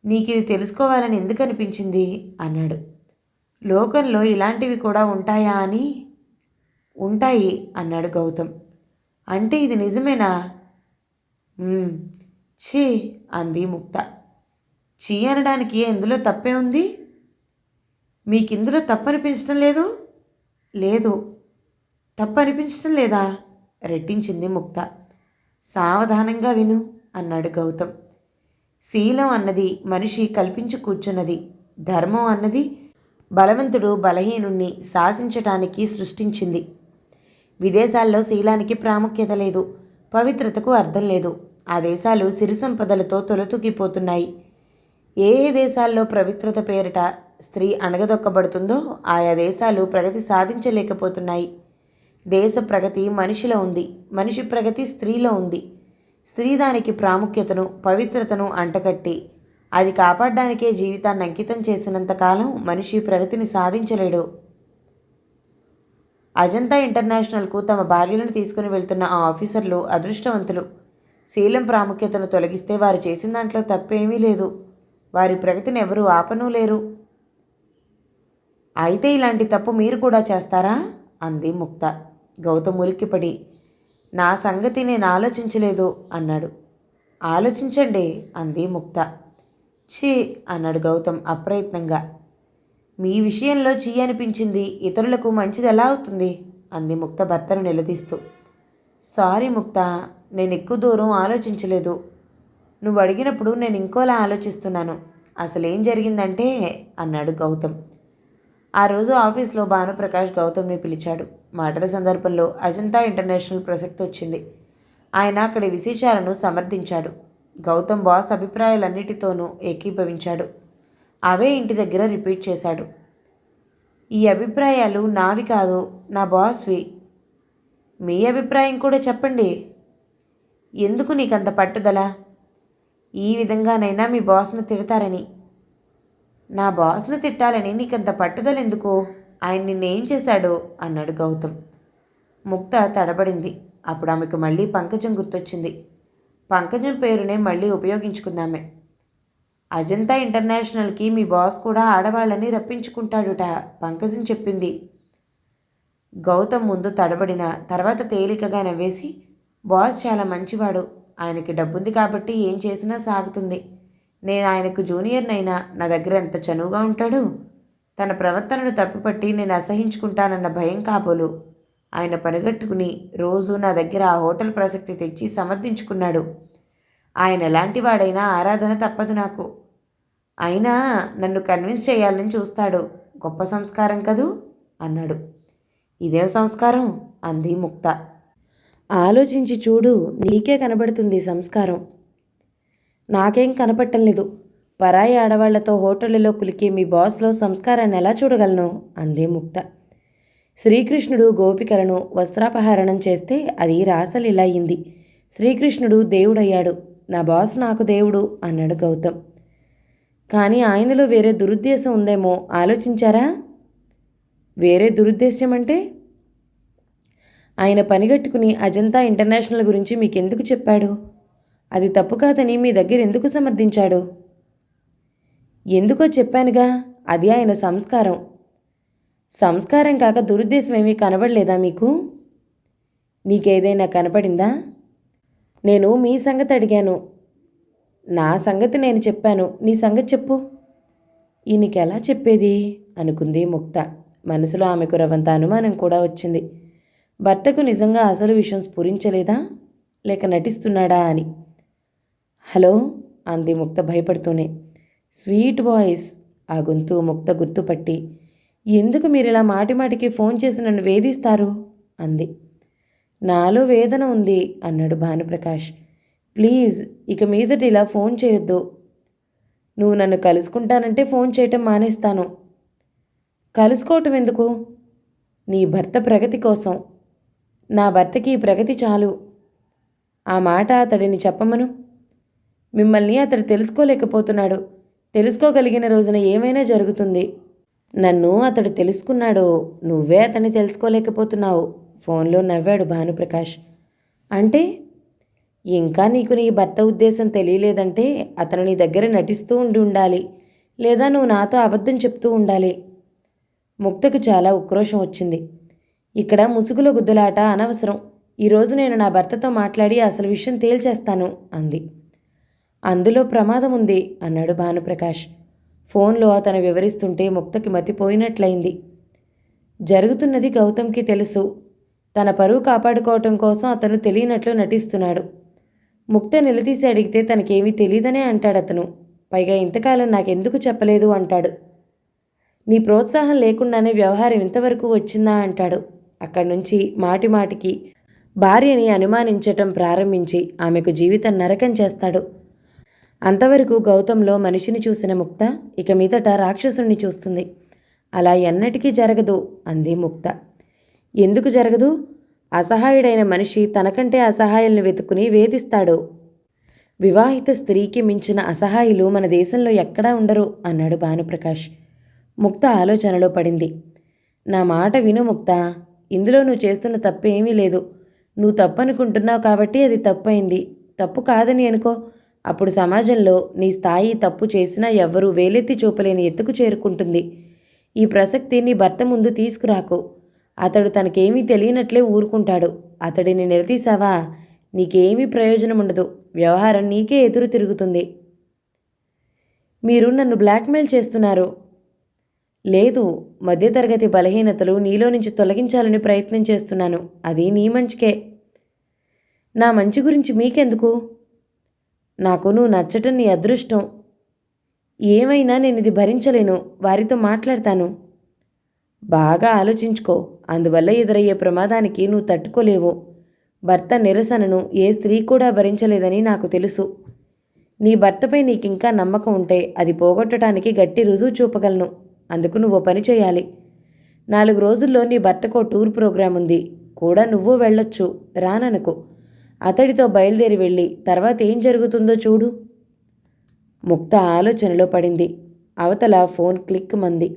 నీకిది తెలుసుకోవాలని ఎందుకు అనిపించింది అన్నాడు. లోకంలో ఇలాంటివి కూడా ఉంటాయా అని. ఉంటాయి అన్నాడు గౌతమ్. అంటే ఇది నిజమేనా? ఛీ అంది ముక్త. చీ అనడానికి ఎందులో తప్పే ఉంది? మీకిందులో తప్పనిపించడం లేదు? లేదు. తప్పనిపించడం లేదా? రెట్టించింది ముక్త. సావధానంగా విను అన్నాడు గౌతమ్. శీలం అన్నది మనిషి కల్పించి కూర్చున్నది. ధర్మం అన్నది బలవంతుడు బలహీనుణ్ణి శాసించటానికి సృష్టించింది. విదేశాల్లో శీలానికి ప్రాముఖ్యత లేదు, పవిత్రతకు అర్థం లేదు. ఆ దేశాలు సిరి సంపదలతో తొలతూగిపోతున్నాయి. ఏ దేశాల్లో పవిత్రత పేరిట స్త్రీ అణగదొక్కబడుతుందో ఆయా దేశాలు ప్రగతి సాధించలేకపోతున్నాయి. దేశ ప్రగతి మనిషిలో ఉంది, మనిషి ప్రగతి స్త్రీలో ఉంది. స్త్రీ దానికి ప్రాముఖ్యతను, పవిత్రతను అంటకట్టి అది కాపాడడానికే జీవితాన్ని అంకితం చేసినంతకాలం మనిషి ప్రగతిని సాధించలేడు. అజంతా ఇంటర్నేషనల్కు తమ భార్యలను తీసుకుని వెళ్తున్న ఆ ఆఫీసర్లు అదృష్టవంతులు. శీలం ప్రాముఖ్యతను తొలగిస్తే వారు చేసిన దాంట్లో తప్పేమీ లేదు. వారి ప్రగతిని ఎవరూ ఆపనూ లేరు. అయితే ఇలాంటి తప్పు మీరు కూడా చేస్తారా అంది ముక్త. గౌతమ్ ఉలిక్కిపడి, నా సంగతి నేను ఆలోచించలేదు అన్నాడు. ఆలోచించండి అంది ముక్త. ఛీ అన్నాడు గౌతమ్ అప్రయత్నంగా. మీ విషయంలో చీ అనిపించింది, ఇతరులకు మంచిది ఎలా అవుతుంది అంది ముక్త భర్తను నిలదీస్తూ. సారీ ముక్త, నేను ఎక్కువ దూరం ఆలోచించలేదు. నువ్వు అడిగినప్పుడు నేను ఇంకోలా ఆలోచిస్తున్నాను. అసలేం జరిగిందంటే అన్నాడు గౌతమ్. ఆ రోజు ఆఫీస్లో భానుప్రకాష్ గౌతమ్ని పిలిచాడు. మాటల సందర్భంలో అజంతా ఇంటర్నేషనల్ ప్రసక్తి వచ్చింది. ఆయన అక్కడి విశేషాలను సమర్థించాడు. గౌతమ్ బాస్ అభిప్రాయాలన్నిటితోనూ ఏకీభవించాడు. అవే ఇంటి దగ్గర రిపీట్ చేశాడు. ఈ అభిప్రాయాలు నావి కాదు, నా బాస్వి. మీ అభిప్రాయం కూడా చెప్పండి. ఎందుకు నీకంత పట్టుదల? ఈ విధంగానైనా మీ బాస్ను తిడతారని. నా బాస్ను తిట్టాలని నీకంత పట్టుదల ఎందుకు? ఆయన నిన్నేం చేశాడు అన్నాడు గౌతమ్. ముక్త తడబడింది. అప్పుడు ఆమెకు మళ్ళీ పంకజం గుర్తొచ్చింది. పంకజం పేరునే మళ్ళీ ఉపయోగించుకుందామే. అజంతా ఇంటర్నేషనల్కి మీ బాస్ కూడా ఆడవాళ్ళని రప్పించుకుంటాడుట, పంకజం చెప్పింది. గౌతమ్ ముందు తడబడిన తర్వాత తేలికగా నవ్వేసి, బాస్ చాలా మంచివాడు. ఆయనకి డబ్బుంది కాబట్టి ఏం చేసినా సాగుతుంది. నేను ఆయనకు జూనియర్నైనా నా దగ్గర ఎంత చనువుగా ఉంటాడు. తన ప్రవర్తనను తప్పుపట్టి నేను అసహించుకుంటానన్న భయం కాబోలు ఆయన పనిగట్టుకుని రోజు నా దగ్గర ఆ హోటల్ ప్రసక్తి తెచ్చి సమర్థించుకున్నాడు. ఆయన ఎలాంటి వాడైనా ఆరాధన తప్పదు నాకు. అయినా నన్ను కన్విన్స్ చేయాలని చూస్తాడు. గొప్ప సంస్కారం కదూ అన్నాడు. ఇదేం సంస్కారం అంది ముక్త. ఆలోచించి చూడు, నీకే కనబడుతుంది సంస్కారం. నాకేం కనపట్టం లేదు. పరాయి ఆడవాళ్లతో హోటళ్లలో కులికి మీ బాస్లో సంస్కారాన్ని ఎలా చూడగలను అంది ముక్త. శ్రీకృష్ణుడు గోపికలను వస్త్రాపహరణం చేస్తే అది రాసలీల అయింది. శ్రీకృష్ణుడు దేవుడయ్యాడు. నా బాస్ నాకు దేవుడు అన్నాడు గౌతమ్. కానీ ఆయనలో వేరే దురుద్దేశం ఉందేమో ఆలోచించారా? వేరే దురుద్దేశ్యం అంటే? ఆయన పనిగట్టుకుని అజంతా ఇంటర్నేషనల్ గురించి మీకెందుకు చెప్పాడు? అది తప్పు కాదని మీ దగ్గర ఎందుకు సమర్థించాడు? ఎందుకో చెప్పానుగా, అది ఆయన సంస్కారం. సంస్కారం కాక దురుద్దేశం ఏమీ కనబడలేదా మీకు? నీకేదైనా కనపడిందా? నేను మీ సంగతి అడిగాను. నా సంగతి నేను చెప్పాను, నీ సంగతి చెప్పు. ఈయనకెలా చెప్పేది అనుకుంది ముక్త. మనసులో ఆమెకు రవంత అనుమానం కూడా వచ్చింది. భర్తకు నిజంగా అసలు విషయం స్ఫురించలేదా, లేక నటిస్తున్నాడా అని. హలో అంది ముక్త భయపడుతూనే. Sweet voice. ఆ గొంతు ముక్త గుర్తుపట్టి, ఎందుకు మీరిలా మాటిమాటికి ఫోన్ చేసి నన్ను వేధిస్తారు అంది. నాలో వేదన ఉంది అన్నాడు భానుప్రకాష్. ప్లీజ్ ఇక మీదట ఇలా ఫోన్ చేయొద్దు. నువ్వు నన్ను కలుసుకుంటానంటే ఫోన్ చేయటం మానేస్తాను. కలుసుకోవటం ఎందుకు? నీ భర్త ప్రగతి కోసం. నా భర్తకి ఈ ప్రగతి చాలు. ఆ మాట అతడిని చెప్పమను. మిమ్మల్ని అతడు తెలుసుకోలేకపోతున్నాడు. తెలుసుకోగలిగిన రోజున ఏమైనా జరుగుతుంది. నన్ను అతడు తెలుసుకున్నాడు, నువ్వే అతన్ని తెలుసుకోలేకపోతున్నావు. ఫోన్లో నవ్వాడు భానుప్రకాష్. అంటే ఇంకా నీకు నీ భర్త ఉద్దేశం తెలియలేదంటే అతను నీ దగ్గర నటిస్తూ ఉండాలి, లేదా నువ్వు నాతో అబద్ధం చెప్తూ ఉండాలి. ముక్తకు చాలా ఉక్రోషం వచ్చింది. ఇక్కడ ముసుగుల గుద్దులాట అనవసరం. ఈరోజు నేను నా భర్తతో మాట్లాడి అసలు విషయం తేల్చేస్తాను అంది. అందులో ప్రమాదం ఉంది అన్నాడు భానుప్రకాష్. ఫోన్లో అతను వివరిస్తుంటే ముక్తకి మతిపోయినట్లయింది. జరుగుతున్నది గౌతమ్కి తెలుసు. తన పరువు కాపాడుకోవటం కోసం అతను తెలియనట్లు నటిస్తున్నాడు. ముక్త నిలదీసి అడిగితే తనకేమీ తెలియదనే అంటాడతను. పైగా ఇంతకాలం నాకెందుకు చెప్పలేదు అంటాడు. నీ ప్రోత్సాహం లేకుండానే వ్యవహారం ఇంతవరకు వచ్చిందా అంటాడు. అక్కడి నుంచి మాటిమాటికి భార్యని అనుమానించటం ప్రారంభించి ఆమెకు జీవితం నరకం చేస్తాడు. అంతవరకు గౌతంలో మనిషిని చూసిన ముక్త ఇక మీదట రాక్షసుణ్ణి చూస్తుంది. అలా ఎన్నటికీ జరగదు అంది ముక్త. ఎందుకు జరగదు? అసహాయుడైన మనిషి తనకంటే అసహాయుల్ని వెతుకుని వేధిస్తాడు. వివాహిత స్త్రీకి మించిన అసహాయులు మన దేశంలో ఎక్కడా ఉండరు అన్నాడు భానుప్రకాష్. ముక్త ఆలోచనలో పడింది. నా మాట విను ముక్త, ఇందులో నువ్వు చేస్తున్న తప్పేమీ లేదు. నువ్వు తప్పనుకుంటున్నావు కాబట్టి అది తప్పైంది. తప్పు కాదని అనుకో, అప్పుడు సమాజంలో నీ స్థాయి తప్పు చేసినా ఎవ్వరూ వేలెత్తి చూపలేని ఎత్తుకు చేరుకుంటుంది. ఈ ప్రసక్తి నీ భర్త ముందు తీసుకురాకు. అతడు తనకేమీ తెలియనట్లే ఊరుకుంటాడు. అతడిని నిలదీశావా, నీకేమీ ప్రయోజనం ఉండదు. వ్యవహారం నీకే ఎదురు తిరుగుతుంది. మీరు నన్ను బ్లాక్మెయిల్ చేస్తున్నారు. లేదు, మధ్యతరగతి బలహీనతలు నీలో నుంచి తొలగించాలని ప్రయత్నం చేస్తున్నాను. అది నీ మంచికే. నా మంచి గురించి మీకెందుకు? నాకు నువ్వు నచ్చటం నీ అదృష్టం. ఏమైనా నేను ఇది భరించలేను. వారితో మాట్లాడతాను. బాగా ఆలోచించుకో. అందువల్ల ఎదురయ్యే ప్రమాదానికి నువ్వు తట్టుకోలేవు. భర్త నిరసనను ఏ స్త్రీ కూడా భరించలేదని నాకు తెలుసు. నీ భర్తపై నీకింకా నమ్మకం ఉంటే అది పోగొట్టడానికి గట్టి రుజువు చూపగలను. అందుకు నువ్వు పని చేయాలి. 4 రోజుల్లో నీ భర్తకో టూర్ ప్రోగ్రాం ఉంది కూడా, నువ్వు వెళ్ళొచ్చు. రాననుకో. అతడితో బయలుదేరి వెళ్ళి తర్వాత ఏం జరుగుతుందో చూడు. ముక్త ఆలోచనలో పడింది. అవతల ఫోన్ క్లిక్ మంది.